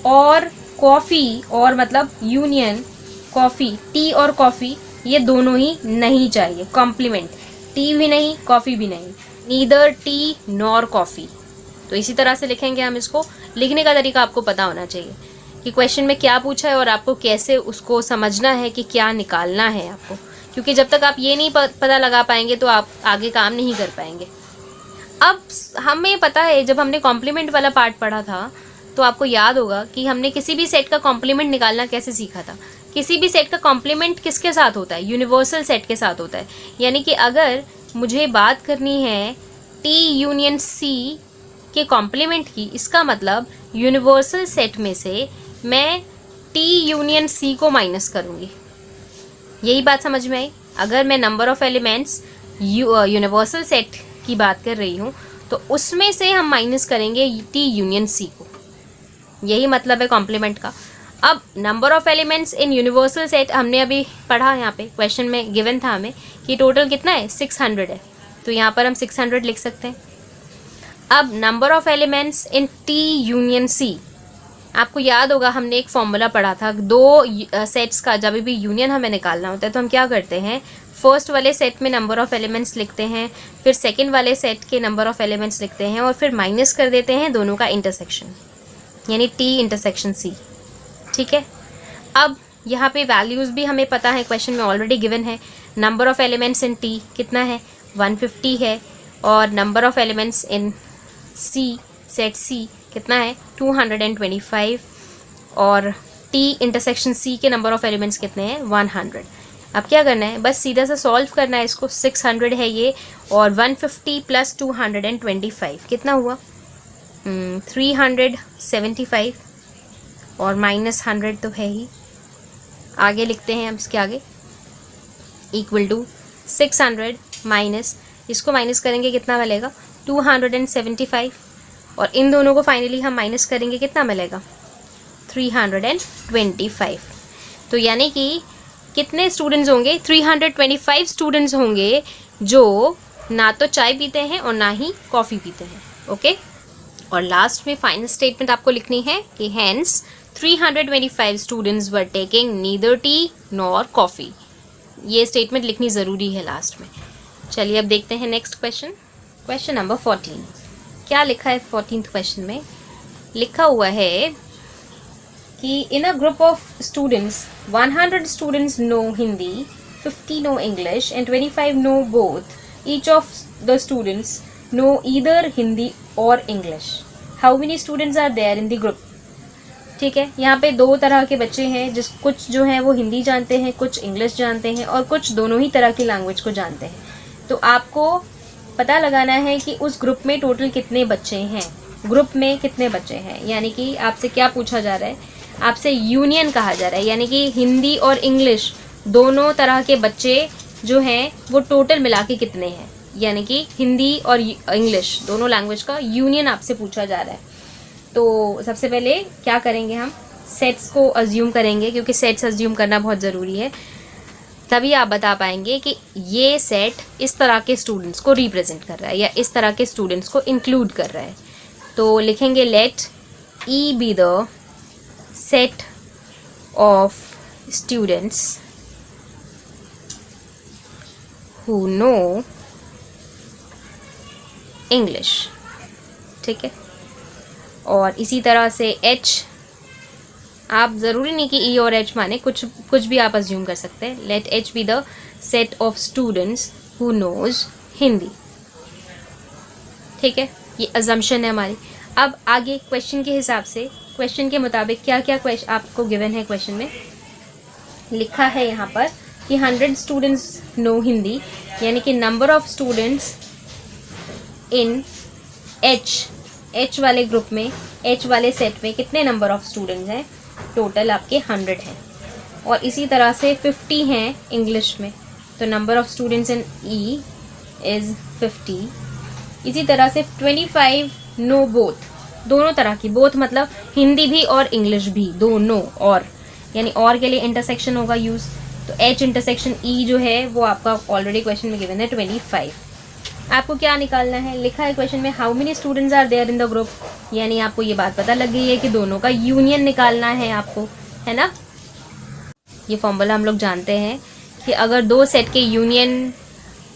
और कॉफ़ी, और मतलब यूनियन कॉफ़ी, टी और कॉफ़ी ये दोनों ही नहीं चाहिए, कॉम्प्लीमेंट, टी भी नहीं कॉफ़ी भी नहीं, नीदर टी नॉर कॉफ़ी। तो इसी तरह से लिखेंगे हम इसको। लिखने का तरीका आपको पता होना चाहिए कि क्वेश्चन में क्या पूछा है और आपको कैसे उसको समझना है कि क्या निकालना है आपको, क्योंकि जब तक आप ये नहीं पता लगा पाएंगे तो आप आगे काम नहीं कर पाएंगे। अब हमें पता है, जब हमने कॉम्प्लीमेंट वाला पार्ट पढ़ा था तो आपको याद होगा कि हमने किसी भी सेट का कॉम्प्लीमेंट निकालना कैसे सीखा था। किसी भी सेट का कॉम्प्लीमेंट किसके साथ होता है, यूनिवर्सल सेट के साथ होता है। यानी कि अगर मुझे बात करनी है टी यूनियन सी के कॉम्प्लीमेंट की, इसका मतलब यूनिवर्सल सेट में से मैं टी यूनियन सी को माइनस करूँगी। यही बात समझ में आई। अगर मैं number of elements universal set की बात कर रही हूँ तो उसमें से हम माइनस करेंगे टी यूनियन सी को, यही मतलब है कॉम्प्लीमेंट का। अब number of elements in universal set हमने अभी पढ़ा, यहाँ पे क्वेश्चन में गिवन था हमें कि टोटल कितना है, 600 है, तो यहाँ पर हम 600 लिख सकते हैं। अब number of elements in T union C, आपको याद होगा हमने एक फॉर्मूला पढ़ा था, दो सेट्स का जब भी यूनियन हमें निकालना होता है तो हम क्या करते हैं, फर्स्ट वाले सेट में नंबर ऑफ एलिमेंट्स लिखते हैं, फिर सेकंड वाले सेट के नंबर ऑफ एलिमेंट्स लिखते हैं, और फिर माइनस कर देते हैं दोनों का इंटरसेक्शन, यानी टी इंटरसेक्शन सी, ठीक है। अब यहाँ पे वैल्यूज़ भी हमें पता है, क्वेश्चन में ऑलरेडी गिवन है। Number of elements in T कितना है, 150 है, और number of elements in C, set C कितना है, 225, और टी इंटरसेक्शन सी के नंबर ऑफ एलिमेंट्स कितने हैं, 100। अब क्या करना है, बस सीधा सा सॉल्व करना है इसको। 600 है ये, और 150 प्लस 225 कितना हुआ, 375, और माइनस 100 तो है ही। आगे लिखते हैं हम इसके आगे, इक्वल टू 600 माइनस, इसको माइनस करेंगे कितना मिलेगा, 275, और इन दोनों को फाइनली हम माइनस करेंगे कितना मिलेगा, 325। तो यानी कि कितने स्टूडेंट्स होंगे, 325 स्टूडेंट्स होंगे जो ना तो चाय पीते हैं और ना ही कॉफ़ी पीते हैं, ओके। और लास्ट में फाइनल स्टेटमेंट आपको लिखनी है कि hence 325 students were taking neither T nor coffee. ये स्टेटमेंट लिखनी ज़रूरी है लास्ट में। चलिए अब देखते हैं नेक्स्ट क्वेश्चन। Question number 14। क्या लिखा है 14th क्वेश्चन में? लिखा हुआ है कि in a group of students 100 students know Hindi, 50 know English and 25 know both. Each of the students know either Hindi और English. How many students are there in the group? ठीक है, यहाँ पे दो तरह के बच्चे हैं, जिस कुछ जो है वो हिंदी जानते हैं, कुछ इंग्लिश जानते हैं और कुछ दोनों ही तरह की लैंग्वेज को जानते हैं। तो आपको पता लगाना है कि उस ग्रुप में टोटल कितने बच्चे हैं, ग्रुप में कितने बच्चे हैं। यानी कि आपसे क्या पूछा जा रहा है? आपसे यूनियन कहा जा रहा है, यानी कि हिंदी और इंग्लिश दोनों तरह के बच्चे जो हैं वो टोटल मिला के कितने हैं। यानी कि हिंदी और इंग्लिश दोनों लैंग्वेज का यूनियन आपसे पूछा जा रहा है। तो सबसे पहले क्या करेंगे, हम सेट्स को अज्यूम करेंगे, क्योंकि सेट्स अज्यूम करना बहुत ज़रूरी है। तभी आप बता पाएंगे कि ये सेट इस तरह के स्टूडेंट्स को रिप्रेजेंट कर रहा है या इस तरह के स्टूडेंट्स को इंक्लूड कर रहा है। तो लिखेंगे let E be the set of students who know English. ठीक है, और इसी तरह से H, आप ज़रूरी नहीं कि E और H माने, कुछ भी आप अज्यूम कर सकते हैं। Let H be the set of students who knows Hindi. ठीक है, ये अजम्पशन है हमारी। अब आगे क्वेश्चन के हिसाब से, क्वेश्चन के मुताबिक क्या क्या क्वेश्चन आपको गिवन है। क्वेश्चन में लिखा है यहाँ पर कि 100 स्टूडेंट्स नो हिंदी, यानी कि number of students in H वाले ग्रुप में, H वाले सेट में कितने नंबर ऑफ स्टूडेंट्स हैं? टोटल आपके 100 हैं। और इसी तरह से 50 हैं इंग्लिश में, तो number of students in E is 50। इसी तरह से 25 नो बोथ, दोनों तरह की, बोथ मतलब हिंदी भी और इंग्लिश भी, दोनों। और यानी और के लिए इंटरसेक्शन होगा यूज़, तो H इंटरसेक्शन E जो है वो आपका ऑलरेडी क्वेश्चन में गिवन है 25। आपको क्या निकालना है? लिखा है क्वेश्चन में how many students are there in the group, यानी आपको ये बात पता लग गई है कि दोनों का यूनियन निकालना है आपको, है ना। ये फॉर्मूला हम लोग जानते हैं कि अगर दो सेट के यूनियन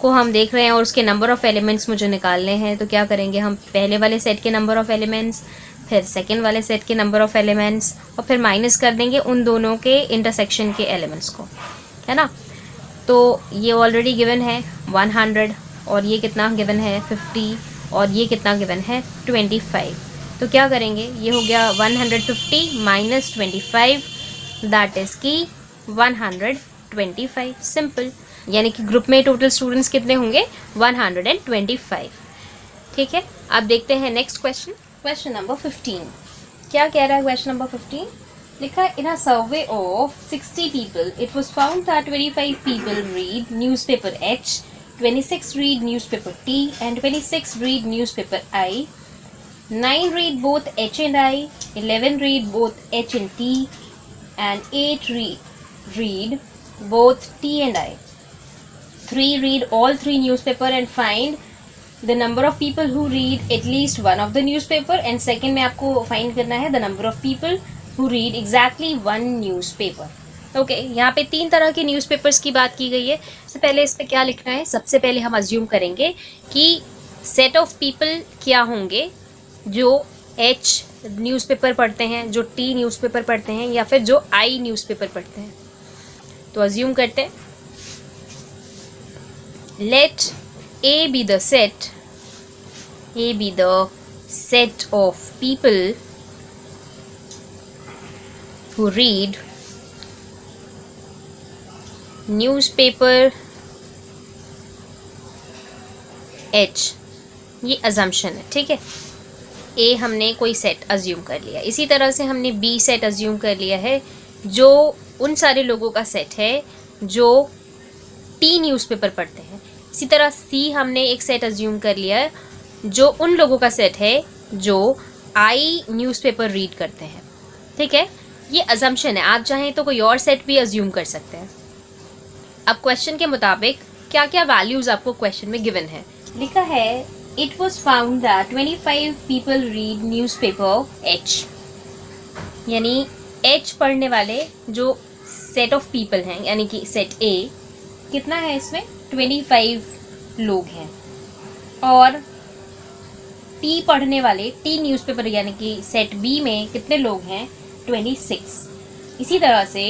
को हम देख रहे हैं और उसके नंबर ऑफ एलिमेंट्स मुझे निकालने हैं, तो क्या करेंगे हम? पहले वाले सेट के नंबर ऑफ एलिमेंट्स, फिर सेकेंड वाले सेट के नंबर ऑफ एलिमेंट्स, और फिर माइनस कर देंगे उन दोनों के इंटरसेक्शन के एलिमेंट्स को, है ना। तो ये ऑलरेडी गिवन है 100, और ये कितना गिवन है 50, और ये कितना गिवन है 25। तो क्या करेंगे? ये हो गया 150 माइनस 25, दैट इज़ की 125। सिंपल, यानी कि ग्रुप में टोटल स्टूडेंट्स कितने होंगे? 125। ठीक है, अब देखते हैं नेक्स्ट क्वेश्चन। Question number 15। क्या कह रहा है क्वेश्चन नंबर 15? लिखा in a survey of 60 people it was found that 25 people read newspaper H, 26 read newspaper T and 26 read newspaper I, 9 read both H and I, 11 read both H and T, and 8 read both T and I. 3 read all 3 newspaper and find the number of people who read at least one of the newspaper, and second में आपको find करना है the number of people who read exactly one newspaper. Okay, यहाँ पे 3 तरह के newspapers की बात की गई है। सबसे पहले इस पे क्या लिखना है? सबसे पहले हम अज्यूम करेंगे कि सेट ऑफ पीपल क्या होंगे जो H न्यूज़पेपर पढ़ते हैं, जो T न्यूज़पेपर पढ़ते हैं, या फिर जो I न्यूज़पेपर पढ़ते हैं। तो अज्यूम करते हैं, let A be the set of people who read newspaper H। ये अजम्पशन है, ठीक है। A हमने कोई सेट अज्यूम कर लिया, इसी तरह से हमने B सेट अज्यूम कर लिया है, जो उन सारे लोगों का सेट है जो T न्यूज़पेपर पढ़ते हैं। इसी तरह C हमने एक सेट अज्यूम कर लिया है, जो उन लोगों का सेट है जो I न्यूज़पेपर रीड करते हैं। ठीक है, ये अजम्पशन है, आप चाहें तो कोई और सेट भी अज्यूम कर सकते हैं। अब क्वेश्चन के मुताबिक क्या क्या वैल्यूज़ आपको क्वेश्चन में गिवन है? लिखा है it was found that 25 people read newspaper H, यानी एच पढ़ने वाले जो सेट ऑफ पीपल हैं, यानी कि सेट ए, कितना है इसमें 25 लोग हैं। और टी पढ़ने वाले टी न्यूज़पेपर यानी कि सेट बी में कितने लोग हैं 26। इसी तरह से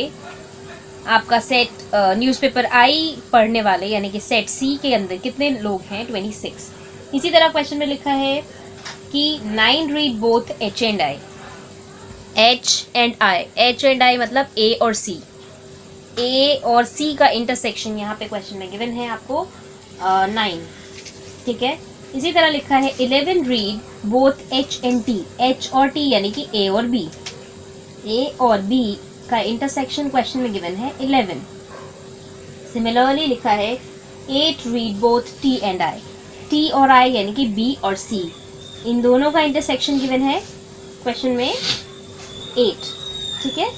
आपका सेट न्यूज़पेपर आई पढ़ने वाले यानी कि सेट सी के अंदर कितने लोग हैं 26। इसी तरह क्वेश्चन में लिखा है कि 9 read both H and I. H and I, H and I मतलब ए और सी, ए और सी का इंटरसेक्शन यहाँ पे क्वेश्चन में गिवन है आपको 9, ठीक है। इसी तरह लिखा है 11 read both H and T, H और टी यानी कि ए और बी, ए और बी का इंटरसेक्शन क्वेश्चन में गिवन है 11। सिमिलरली लिखा है 8 read both T and I, T और आई यानी कि बी और सी, इन दोनों का इंटरसेक्शन गिवन है क्वेश्चन में 8, ठीक है।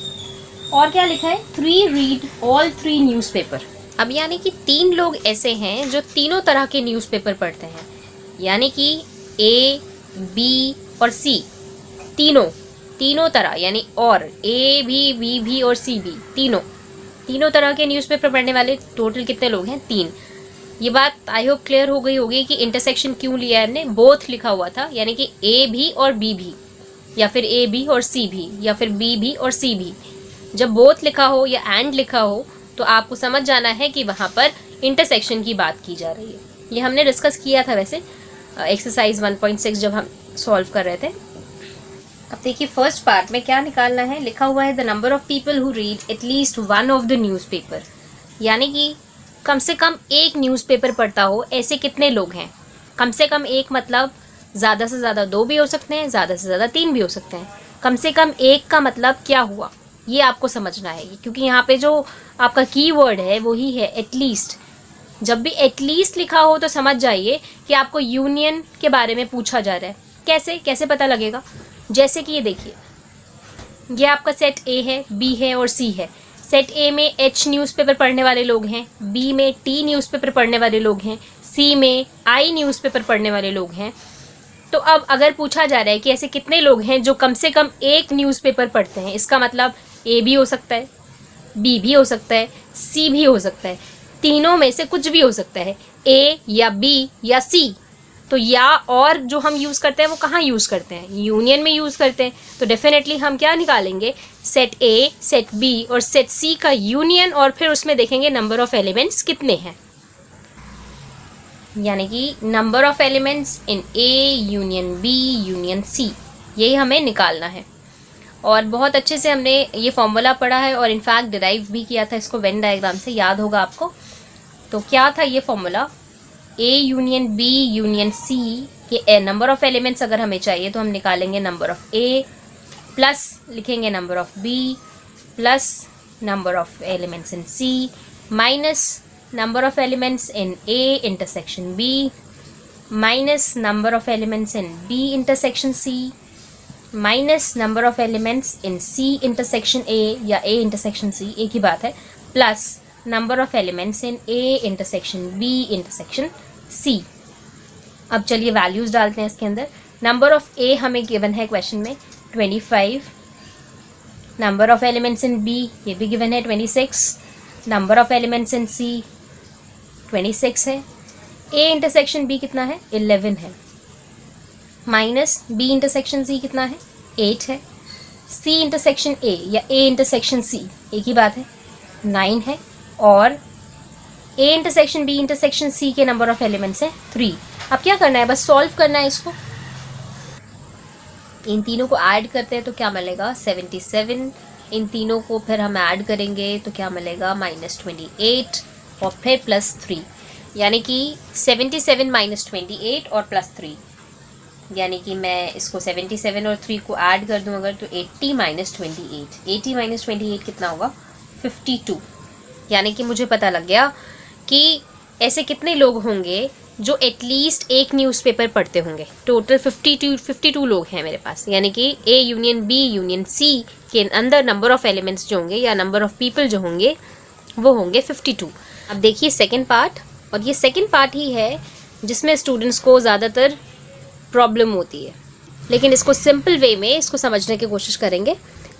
और क्या लिखा है 3 रीड ऑल 3 न्यूज़पेपर। अब यानी कि 3 लोग ऐसे हैं जो तीनों तरह के न्यूज़पेपर पढ़ते हैं, यानी कि ए, बी और सी, तीनों तरह, यानी और ए भी, बी भी और सी भी, तीनों तरह के न्यूज़पेपर पढ़ने वाले टोटल कितने लोग हैं 3। ये बात आई होप क्लियर हो गई होगी कि इंटरसेक्शन क्यों लिया है हमने। बोथ लिखा हुआ था यानी कि ए भी और बी भी, या फिर ए भी और सी भी, या फिर बी भी और सी भी। जब बोथ लिखा हो या एंड लिखा हो तो आपको समझ जाना है कि वहाँ पर इंटरसेक्शन की बात की जा रही है। ये हमने डिस्कस किया था वैसे एक्सरसाइज 1.6 जब हम सॉल्व कर रहे थे। अब देखिए फर्स्ट पार्ट में क्या निकालना है। लिखा हुआ है the number of people who read at least one of the newspaper, यानी कि कम से कम एक न्यूज़पेपर पढ़ता हो ऐसे कितने लोग हैं। कम से कम एक मतलब ज़्यादा से ज़्यादा 2 भी हो सकते हैं, ज़्यादा से ज़्यादा 3 भी हो सकते हैं। कम से कम एक का मतलब क्या हुआ ये आपको समझना है, क्योंकि यहाँ पे जो आपका कीवर्ड है वही है एटलीस्ट। जब भी एटलीस्ट लिखा हो तो समझ जाइए कि आपको यूनियन के बारे में पूछा जा रहा है। कैसे पता लगेगा, जैसे कि ये देखिए, ये आपका सेट ए है, बी है और सी है। सेट ए में एच न्यूज़पेपर पढ़ने वाले लोग हैं, बी में टी न्यूज़पेपर पढ़ने वाले लोग हैं, सी में आई न्यूज़पेपर पढ़ने वाले लोग हैं। तो अब अगर पूछा जा रहा है कि ऐसे कितने लोग हैं जो कम से कम एक न्यूज़पेपर पढ़ते हैं, इसका मतलब ए भी हो सकता है, बी भी हो सकता है, सी भी हो सकता है, तीनों में से कुछ भी हो सकता है, ए या बी या सी। तो या और जो हम यूज़ करते हैं वो कहाँ यूज़ करते हैं, यूनियन में यूज़ करते हैं। तो डेफिनेटली हम क्या निकालेंगे, सेट ए, सेट बी और सेट सी का यूनियन, और फिर उसमें देखेंगे नंबर ऑफ एलिमेंट्स कितने हैं, यानी कि number of elements in A union B union C, यही हमें निकालना है। और बहुत अच्छे से हमने ये फॉर्मूला पढ़ा है और इनफैक्ट डिराइव भी किया था इसको वेन डायग्राम से, याद होगा आपको। तो क्या था ये formula, A union B union C के नंबर ऑफ एलिमेंट्स अगर हमें चाहिए तो हम निकालेंगे नंबर ऑफ ए प्लस लिखेंगे number of B plus number of elements in C minus number of elements in A intersection B minus number of elements in B intersection C minus number of elements in C intersection A या A intersection C, एक ही बात है, plus number of elements in A intersection B intersection C. अब चलिए values डालते हैं इसके अंदर। नंबर ऑफ ए हमें गिवन है क्वेश्चन में 25, number of elements in B ये भी गिवन है 26, number of elements in C 26 है, ए इंटरसेक्शन बी कितना है 11 है, माइनस बी इंटरसेक्शन सी कितना है 8 है, सी इंटरसेक्शन ए या ए इंटरसेक्शन सी एक ही बात है 9 है, और A intersection B intersection C के नंबर ऑफ एलिमेंट्स है 3। अब क्या करना है, बस सॉल्व करना है इसको। इन तीनों को ऐड करते हैं तो क्या मिलेगा 77, इन तीनों को फिर हम ऐड करेंगे तो क्या मिलेगा -28 और फिर +3, यानी कि 77 - 28 और +3, यानी कि मैं इसको 77 और 3 को ऐड कर दूं अगर तो 80 - 28, 80 - 28 कितना होगा 52। यानी कि मुझे पता लग गया कि ऐसे कितने लोग होंगे जो एटलीस्ट एक न्यूज़पेपर पढ़ते होंगे। टोटल 52 लोग हैं मेरे पास, यानी कि A union B union C के अंदर नंबर ऑफ एलिमेंट्स जो होंगे या नंबर ऑफ पीपल जो होंगे वो होंगे 52। अब देखिए सेकंड पार्ट, और ये सेकंड पार्ट ही है जिसमें स्टूडेंट्स को ज़्यादातर प्रॉब्लम होती है, लेकिन इसको सिंपल वे में इसको समझने की कोशिश करेंगे।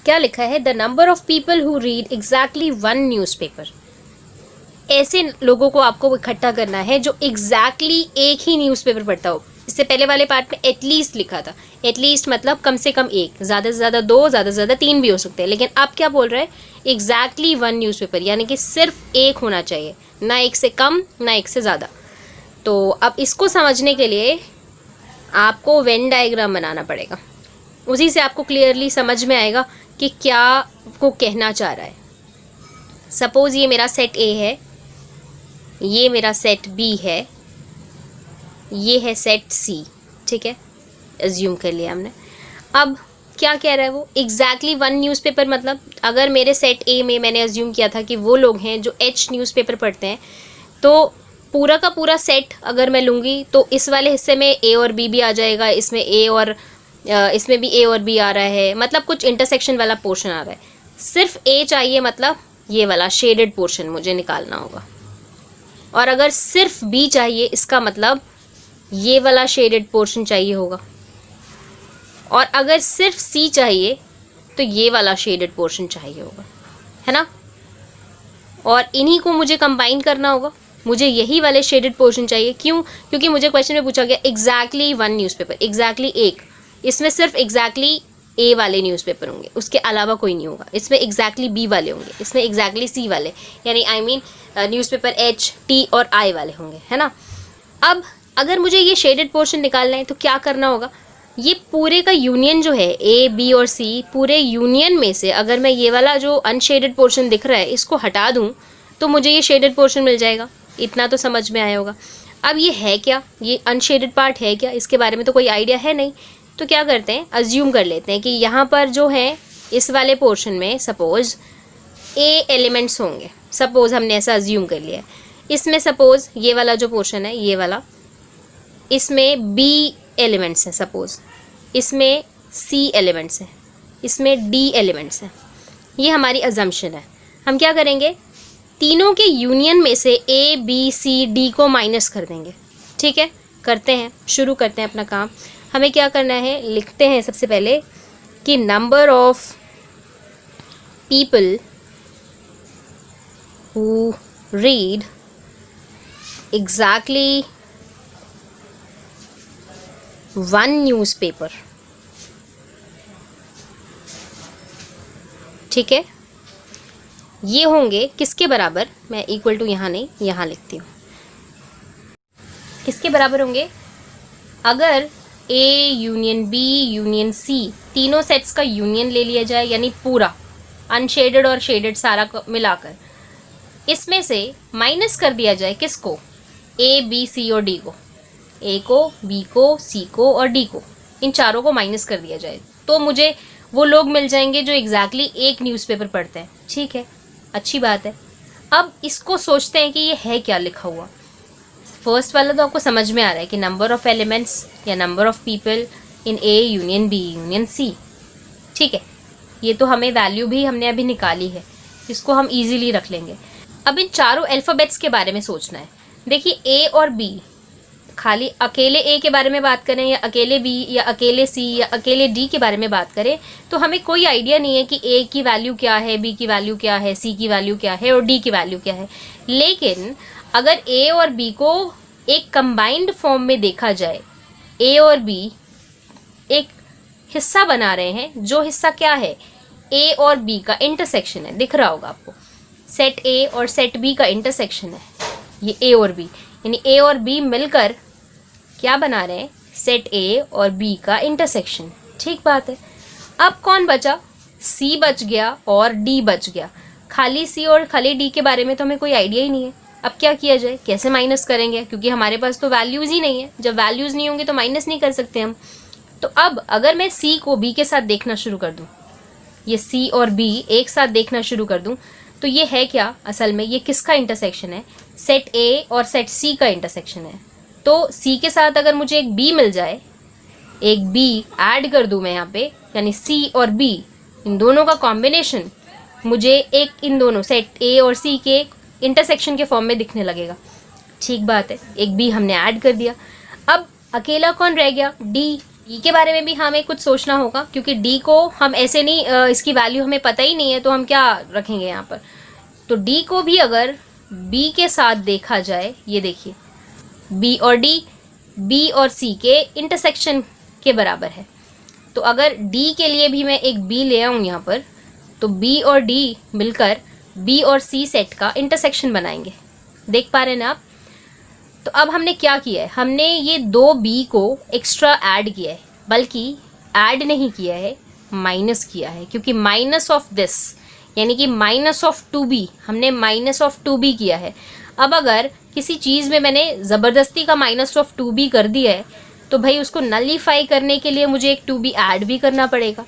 क्या लिखा है, the number of people who read exactly one newspaper. ऐसे लोगों को आपको इकट्ठा करना है जो एग्जैक्टली एक ही न्यूज़पेपर पढ़ता हो। इससे पहले वाले पार्ट में एटलीस्ट लिखा था, एटलीस्ट मतलब कम से कम एक, ज़्यादा से ज़्यादा दो, ज़्यादा से ज़्यादा तीन भी हो सकते हैं, लेकिन आप क्या बोल रहे हैं, एग्जैक्टली वन न्यूज़पेपर, यानी कि सिर्फ एक होना चाहिए, ना एक से कम ना एक से ज़्यादा। तो अब इसको समझने के लिए आपको वेन डायग्राम बनाना पड़ेगा, उसी से आपको क्लियरली समझ में आएगा कि क्या को कहना चाह रहा है। सपोज़ ये मेरा सेट ए है, ये मेरा सेट बी है, ये है सेट सी, ठीक है, एज्यूम कर लिया हमने। अब क्या कह रहा है वो, एग्जैक्टली वन न्यूज़पेपर, मतलब अगर मेरे सेट ए में मैंने एज्यूम किया था कि वो लोग हैं जो एच न्यूज़पेपर पढ़ते हैं, तो पूरा का पूरा सेट अगर मैं लूँगी तो इस वाले हिस्से में ए और बी भी आ जाएगा, इसमें ए और इसमें भी ए और बी आ रहा है, मतलब कुछ इंटरसेक्शन वाला पोर्शन आ रहा है। सिर्फ ए चाहिए, मतलब ये वाला शेडेड पोर्शन मुझे निकालना होगा, और अगर सिर्फ बी चाहिए इसका मतलब ये वाला शेडेड पोर्शन चाहिए होगा, और अगर सिर्फ सी चाहिए तो ये वाला शेडेड पोर्शन चाहिए होगा, है ना। और इन्हीं को मुझे कंबाइन करना होगा, मुझे यही वाले शेडेड पोर्शन चाहिए। क्यों? क्योंकि मुझे क्वेश्चन में पूछा गया एग्जैक्टली वन न्यूज़पेपर, एग्जैक्टली एक, इसमें सिर्फ एग्जैक्टली ए वाले न्यूज़पेपर होंगे, उसके अलावा कोई नहीं होगा। इसमें एग्जैक्टली बी वाले होंगे, इसमें एग्जैक्टली सी वाले, यानी I mean newspaper H, T और आई वाले होंगे, है ना। अब अगर मुझे ये शेडेड पोर्शन निकालना है तो क्या करना होगा, ये पूरे का यूनियन जो है ए बी और सी, पूरे यूनियन में से अगर मैं ये वाला जो अनशेडेड पोर्शन दिख रहा है इसको हटा दूँ तो मुझे ये शेडेड पोर्शन मिल जाएगा। इतना तो समझ में आया होगा। अब ये है क्या, ये अनशेडेड पार्ट है क्या, इसके बारे में तो कोई आइडिया है नहीं। तो क्या करते हैं, अज्यूम कर लेते हैं कि यहाँ पर जो है इस वाले पोर्शन में सपोज़ ए एलिमेंट्स होंगे, सपोज़ हमने ऐसा अज्यूम कर लिया है। इसमें सपोज़ ये वाला जो पोर्शन है, ये वाला, इसमें बी एलिमेंट्स हैं, सपोज़ इसमें सी एलिमेंट्स हैं, इसमें डी एलिमेंट्स हैं। ये हमारी अजम्पशन है। हम क्या करेंगे, तीनों के यूनियन में से ए बी सी डी को माइनस कर देंगे, ठीक है। करते हैं, शुरू करते हैं अपना काम। हमें क्या करना है, लिखते हैं सबसे पहले कि number of people who read exactly one newspaper, ठीक है। ये होंगे किसके बराबर, मैं इक्वल टू यहाँ नहीं, यहाँ लिखती हूँ। किसके बराबर होंगे, अगर A union B union C तीनों सेट्स का यूनियन ले लिया जाए, यानी पूरा अनशेडेड और शेडेड सारा मिलाकर, इसमें से माइनस कर दिया जाए किसको, ए बी सी और डी को, ए को, बी को, सी को और डी को, इन चारों को माइनस कर दिया जाए तो मुझे वो लोग मिल जाएंगे जो एग्जैक्टली एक न्यूज़पेपर पढ़ते हैं, ठीक है, अच्छी बात है। अब इसको सोचते हैं कि ये है क्या लिखा हुआ। फर्स्ट वाला तो आपको समझ में आ रहा है कि नंबर ऑफ एलिमेंट्स या number of people in A union B union C, ठीक है। ये तो हमें वैल्यू भी हमने अभी निकाली है, इसको हम इजीली रख लेंगे। अब इन चारों अल्फ़ाबेट्स के बारे में सोचना है। देखिए ए और बी, खाली अकेले ए के बारे में बात करें या अकेले बी या अकेले सी या अकेले डी के बारे में बात करें तो हमें कोई आइडिया नहीं है कि ए की वैल्यू क्या है, बी की वैल्यू क्या है, सी की वैल्यू क्या है और डी की वैल्यू क्या है। लेकिन अगर ए और बी को एक कंबाइंड फॉर्म में देखा जाए, ए और बी एक हिस्सा बना रहे हैं, जो हिस्सा क्या है, ए और बी का इंटरसेक्शन है, दिख रहा होगा आपको, सेट ए और सेट बी का इंटरसेक्शन है ये ए और बी, यानी ए और बी मिलकर क्या बना रहे हैं, सेट ए और बी का इंटरसेक्शन, ठीक बात है। अब कौन बचा, सी बच गया और डी बच गया। खाली सी और खाली डी के बारे में तो हमें कोई आइडिया ही नहीं है। अब क्या किया जाए, कैसे माइनस करेंगे, क्योंकि हमारे पास तो वैल्यूज़ ही नहीं है। जब वैल्यूज़ नहीं होंगे तो माइनस नहीं कर सकते हम। तो अब अगर मैं सी को बी के साथ देखना शुरू कर दूँ, ये सी और बी एक साथ देखना शुरू कर दूँ, तो ये है क्या, असल में ये किसका इंटरसेक्शन है, सेट ए और सेट सी का इंटरसेक्शन है। तो सी के साथ अगर मुझे एक बी मिल जाए, एक बी ऐड कर दूँ मैं यहाँ पे, यानी सी और बी इन दोनों का कॉम्बिनेशन मुझे एक इन दोनों सेट ए और सी के इंटरसेक्शन के फॉर्म में दिखने लगेगा, ठीक बात है। एक बी हमने ऐड कर दिया। अब अकेला कौन रह गया, डी, डी के बारे में भी हमें कुछ सोचना होगा, क्योंकि डी को हम ऐसे नहीं, इसकी वैल्यू हमें पता ही नहीं है तो हम क्या रखेंगे यहाँ पर। तो डी को भी अगर बी के साथ देखा जाए, ये देखिए बी और डी बी और सी के इंटरसेक्शन के बराबर है। तो अगर डी के लिए भी मैं एक बी ले आऊँ यहाँ पर, तो बी और डी मिलकर बी और सी सेट का इंटरसेक्शन बनाएंगे। देख पा रहे हैं ना आप। तो अब हमने क्या किया है, हमने ये दो बी को एक्स्ट्रा ऐड किया है, बल्कि ऐड नहीं किया है, माइनस किया है, क्योंकि माइनस ऑफ दिस यानी कि माइनस ऑफ 2b, हमने माइनस ऑफ 2b किया है। अब अगर किसी चीज़ में मैंने ज़बरदस्ती का माइनस ऑफ 2b कर दिया है, तो भाई उसको नलीफाई करने के लिए मुझे एक 2b ऐड भी करना पड़ेगा,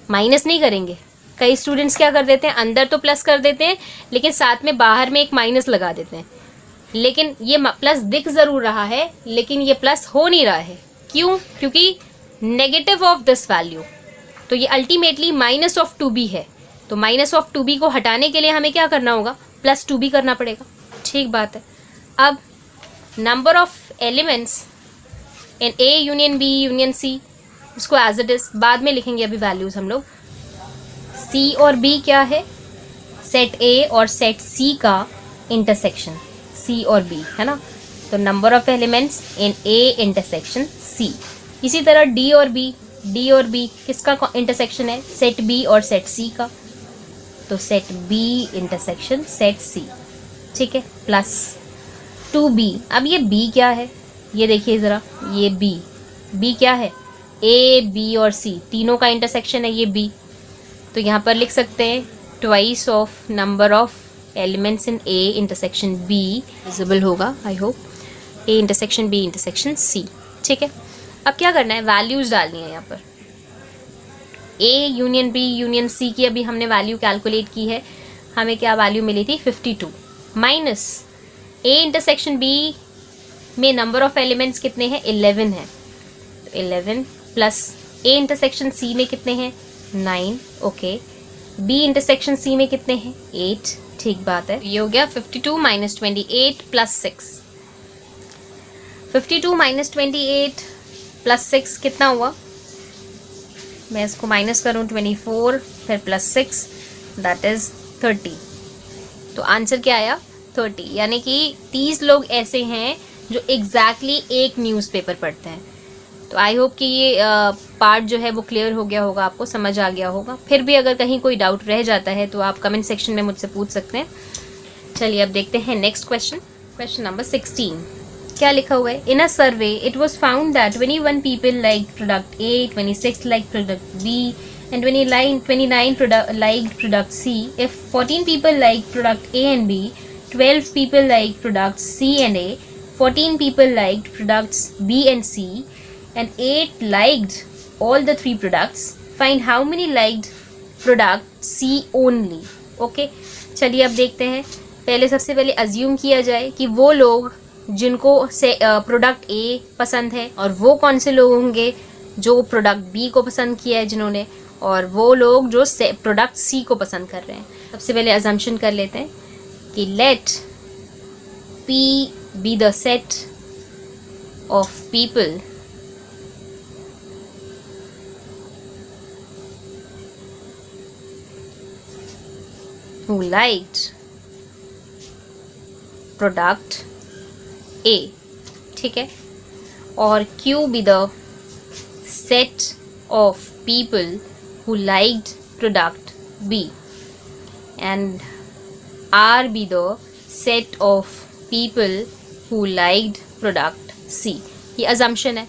माइनस नहीं करेंगे। कई स्टूडेंट्स क्या कर देते हैं, अंदर तो प्लस कर देते हैं लेकिन साथ में बाहर में एक माइनस लगा देते हैं, लेकिन ये प्लस दिख ज़रूर रहा है लेकिन ये प्लस हो नहीं रहा है। क्यों? क्योंकि नेगेटिव ऑफ दिस वैल्यू, तो ये अल्टीमेटली माइनस ऑफ 2b है। तो माइनस ऑफ 2b को हटाने के लिए हमें क्या करना होगा, प्लस 2b करना पड़ेगा। ठीक बात है। अब number of elements in A union B union C, इसको एज इट इज़ बाद में लिखेंगे, अभी वैल्यूज़ हम लोग। सी और बी क्या है, सेट ए और सेट सी का इंटरसेक्शन, सी और बी है ना। तो number of elements in A intersection C. इसी तरह डी और बी किसका इंटरसेक्शन है, सेट बी और सेट सी का, तो set B intersection set C. ठीक है, प्लस 2b। अब ये b क्या है, ये देखिए ज़रा, ये b क्या है, a b और c तीनों का इंटरसेक्शन है ये b। तो यहाँ पर लिख सकते हैं twice of number of elements in a intersection b, visible होगा I hope, a intersection b intersection c। ठीक है, अब क्या करना है, वैल्यूज़ डालनी है यहाँ पर। a union b union c की अभी हमने वैल्यू कैलकुलेट की है, हमें क्या वैल्यू मिली थी 52, माइनस a इंटरसेक्शन b में नंबर ऑफ एलिमेंट्स कितने हैं, 11 है, तो 11 प्लस a इंटरसेक्शन c में कितने हैं, 9, ओके। b इंटरसेक्शन c में कितने हैं, 8, ठीक बात है। ये हो गया 52 माइनस 28 प्लस 6। 52 माइनस 28 प्लस 6 कितना हुआ, मैं इसको माइनस करूँ 24 फिर प्लस 6, दैट इज़ 30। तो आंसर क्या आया, 30। यानी कि 30 लोग ऐसे हैं जो एग्जैक्टली एक न्यूज़पेपर पढ़ते हैं। तो आई होप कि ये पार्ट जो है वो क्लियर हो गया होगा, आपको समझ आ गया होगा। फिर भी अगर कहीं कोई डाउट रह जाता है तो आप कमेंट सेक्शन में मुझसे पूछ सकते हैं। चलिए अब देखते हैं नेक्स्ट क्वेश्चन, क्वेश्चन नंबर 16। क्या लिखा हुआ है, in a survey it was found that 21 people like product A, 26 like product B and 29 liked product C. If 14 people like product A and B, 12 people like products C and A, 14 people liked products B and C, and 8 liked all the 3 products. Find how many liked product C only. Okay, चलिए अब देखते हैं। पहले सबसे पहले assume किया जाए कि वो लोग जिनको से प्रोडक्ट A पसंद है, और वो कौन से लोग होंगे जो प्रोडक्ट B को पसंद किया है जिन्होंने, और वो लोग जो प्रोडक्ट सी को पसंद कर रहे हैं। सबसे पहले अजम्पशन कर लेते हैं कि let P be the set of people who liked product A, ठीक है, और Q be the set of people who liked product B, and R be the set of people who liked product C. ये assumption है।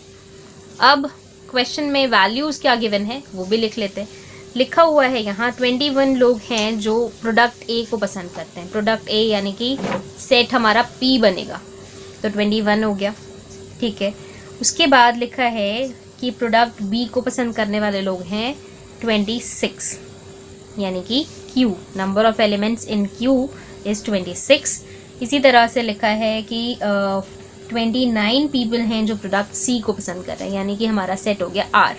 अब question में values क्या given है वो भी लिख लेते हैं। लिखा हुआ है यहाँ 21 लोग हैं जो प्रोडक्ट A को पसंद करते हैं। प्रोडक्ट A यानी कि सेट हमारा P बनेगा, तो 21 हो गया, ठीक है। उसके बाद लिखा है कि प्रोडक्ट B को पसंद करने वाले लोग हैं 26, यानी कि Q, number of elements in Q is 26। इसी तरह से लिखा है कि 29 पीपल हैं जो प्रोडक्ट C को पसंद कर रहे हैं, यानी कि हमारा सेट हो गया R,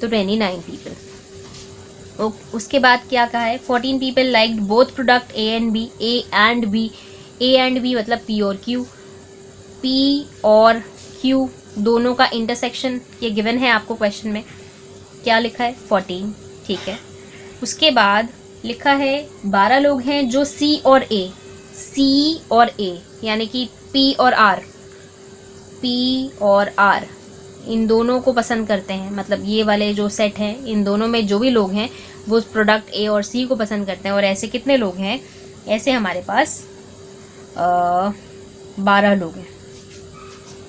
तो 29 पीपल। उसके बाद क्या कहा है, 14 people liked both product A and B, A and B मतलब P और Q, P और Q दोनों का इंटरसेक्शन ये गिवन है आपको क्वेश्चन में, क्या लिखा है 14, ठीक है। उसके बाद लिखा है 12 लोग हैं जो सी और ए यानी कि पी और आर इन दोनों को पसंद करते हैं। मतलब ये वाले जो सेट हैं इन दोनों में जो भी लोग हैं वो प्रोडक्ट ए और सी को पसंद करते हैं। और ऐसे कितने लोग हैं, ऐसे हमारे पास 12 लोग हैं,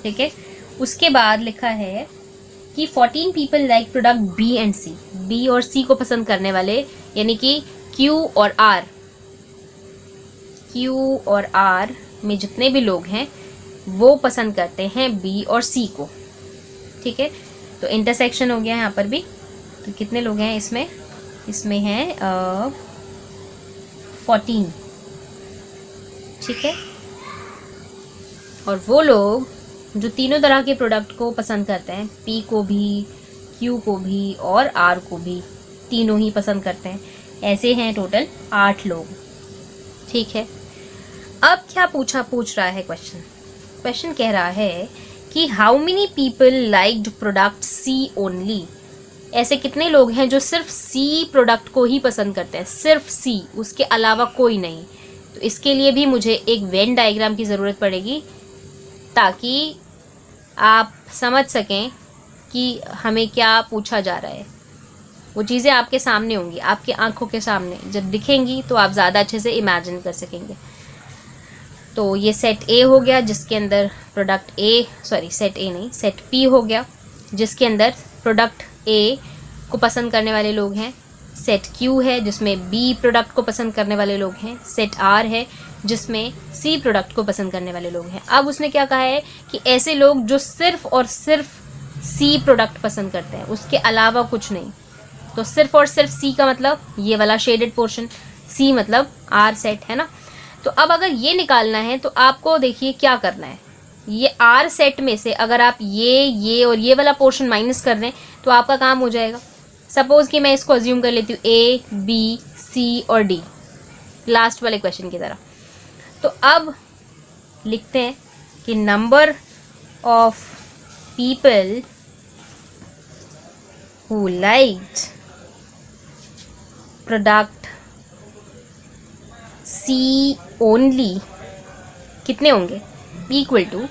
ठीक है। उसके बाद लिखा है कि 14 people like product B and C, B और सी को पसंद करने वाले यानी कि क्यू और आर में जितने भी लोग हैं वो पसंद करते हैं बी और सी को, ठीक है। तो इंटरसेक्शन हो गया यहाँ पर भी। तो कितने लोग हैं इसमें हैं 14, ठीक है। और वो लोग जो तीनों तरह के प्रोडक्ट को पसंद करते हैं, पी को भी, क्यू को भी और आर को भी, तीनों ही पसंद करते हैं, ऐसे हैं टोटल 8 लोग, ठीक है। अब क्या पूछ रहा है क्वेश्चन कह रहा है कि how many people liked product C only, ऐसे कितने लोग हैं जो सिर्फ सी प्रोडक्ट को ही पसंद करते हैं, सिर्फ सी, उसके अलावा कोई नहीं। तो इसके लिए भी मुझे एक वेन डायग्राम की ज़रूरत पड़ेगी ताकि आप समझ सकें कि हमें क्या पूछा जा रहा है। वो चीज़ें आपके सामने होंगी, आपकी आंखों के सामने जब दिखेंगी तो आप ज़्यादा अच्छे से इमेजिन कर सकेंगे। तो ये सेट ए हो गया जिसके अंदर सेट पी हो गया जिसके अंदर प्रोडक्ट ए को पसंद करने वाले लोग हैं। सेट क्यू है जिसमें बी प्रोडक्ट को पसंद करने वाले लोग हैं। सेट आर है जिसमें सी प्रोडक्ट को पसंद करने वाले लोग हैं। अब उसने क्या कहा है कि ऐसे लोग जो सिर्फ और सिर्फ सी प्रोडक्ट पसंद करते हैं, उसके अलावा कुछ नहीं। तो सिर्फ और सिर्फ सी का मतलब ये वाला शेडेड पोर्शन, सी मतलब आर सेट है ना। तो अब अगर ये निकालना है तो आपको देखिए क्या करना है, ये आर सेट में से अगर आप ये और ये वाला पोर्शन माइनस कर दें तो आपका काम हो जाएगा। सपोज कि मैं इसको अज्यूम कर लेती हूँ ए, बी, सी और डी, लास्ट वाले क्वेश्चन की तरह। तो अब लिखते हैं कि number of people who liked product C only कितने होंगे, equal to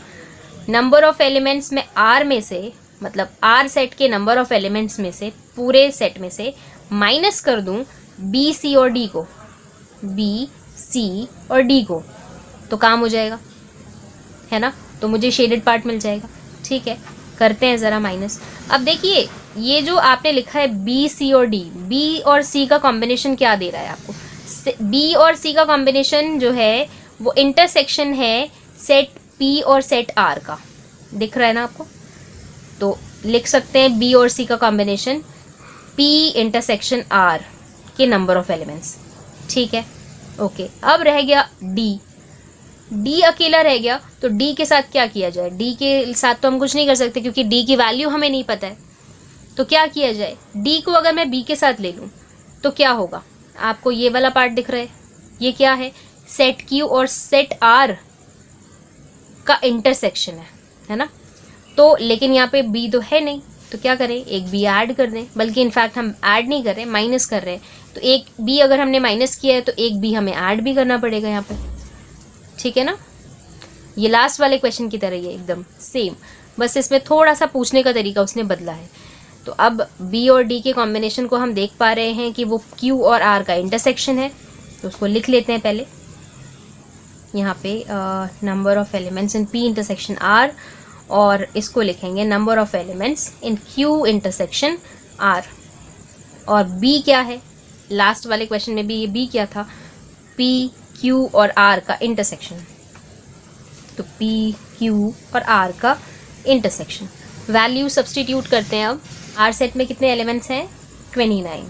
number of elements में आर में से, मतलब आर सेट के नंबर ऑफ एलिमेंट्स में से, पूरे सेट में से माइनस कर दूं बी, सी और डी को, तो काम हो जाएगा, है ना। तो मुझे शेडेड पार्ट मिल जाएगा, ठीक है। करते हैं ज़रा माइनस। अब देखिए ये जो आपने लिखा है बी, सी और डी, बी और सी का कॉम्बिनेशन क्या दे रहा है आपको, बी और सी का कॉम्बिनेशन जो है वो इंटरसेक्शन है सेट पी और सेट आर का, दिख रहा है ना आपको। तो लिख सकते हैं बी और सी का कॉम्बिनेशन पी इंटरसेक्शन आर के नंबर ऑफ एलिमेंट्स, ठीक है। ओके, अब रह गया डी अकेला रह गया। तो डी के साथ क्या किया जाए, डी के साथ तो हम कुछ नहीं कर सकते क्योंकि डी की वैल्यू हमें नहीं पता है। तो क्या किया जाए, डी को अगर मैं बी के साथ ले लूँ तो क्या होगा, आपको ये वाला पार्ट दिख रहा है, ये क्या है, सेट क्यू और सेट आर का इंटरसेक्शन है ना। तो लेकिन यहाँ पे बी तो है नहीं, तो क्या करें, एक बी ऐड कर दें। बल्कि इनफैक्ट हम ऐड नहीं कर रहे, माइनस कर रहे हैं। तो एक बी अगर हमने माइनस किया है तो एक बी हमें ऐड भी करना पड़ेगा यहाँ पे, ठीक है ना। ये लास्ट वाले क्वेश्चन की तरह ही है एकदम सेम, बस इसमें थोड़ा सा पूछने का तरीका उसने बदला है। तो अब बी और डी के कॉम्बिनेशन को हम देख पा रहे हैं कि वो क्यू और आर का इंटरसेक्शन है। तो उसको लिख लेते हैं पहले यहाँ पे, number of elements in P intersection R, और इसको लिखेंगे number of elements in Q intersection R. और बी क्या है, लास्ट वाले क्वेश्चन में भी ये बी क्या था, पी, क्यू और आर का इंटरसेक्शन। तो पी, क्यू और आर का इंटरसेक्शन, वैल्यू सब्सटीट्यूट करते हैं। अब आर सेट में कितने एलिमेंट्स हैं, 29।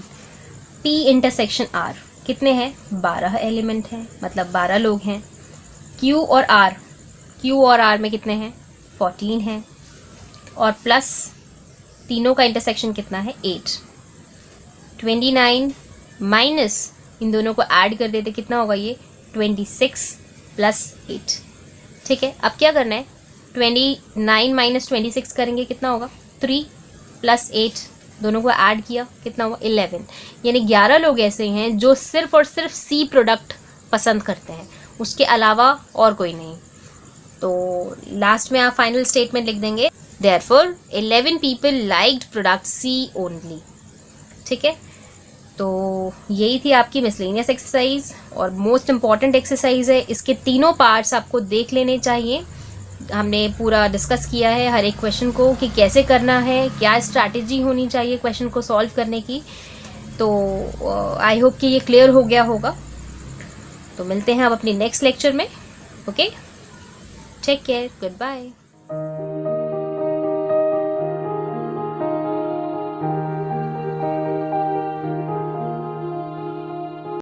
पी इंटरसेक्शन आर कितने हैं, 12 एलिमेंट हैं, मतलब 12 लोग हैं। क्यू और आर में कितने हैं, 14 हैं। और प्लस तीनों का इंटरसेक्शन कितना है, 8। 29 माइनस इन दोनों को ऐड कर देते, कितना होगा ये, 26 + 8, ठीक है। अब क्या करना है, 29 माइनस 26 करेंगे कितना होगा, 3 प्लस 8, दोनों को ऐड किया कितना हुआ 11। यानी 11 लोग ऐसे हैं जो सिर्फ और सिर्फ सी प्रोडक्ट पसंद करते हैं, उसके अलावा और कोई नहीं। तो लास्ट में आप फाइनल स्टेटमेंट लिख देंगे, therefore 11 people liked product C only. ठीक है, तो यही थी आपकी मिसलेनियस एक्सरसाइज और मोस्ट इम्पॉर्टेंट एक्सरसाइज है। इसके तीनों पार्ट्स आपको देख लेने चाहिए। हमने पूरा डिस्कस किया है हर एक क्वेश्चन को कि कैसे करना है, क्या स्ट्रैटेजी होनी चाहिए क्वेश्चन को सॉल्व करने की। तो आई होप कि ये क्लियर हो गया होगा। तो मिलते हैं अब अपनी नेक्स्ट लेक्चर में। Okay, take care, good bye.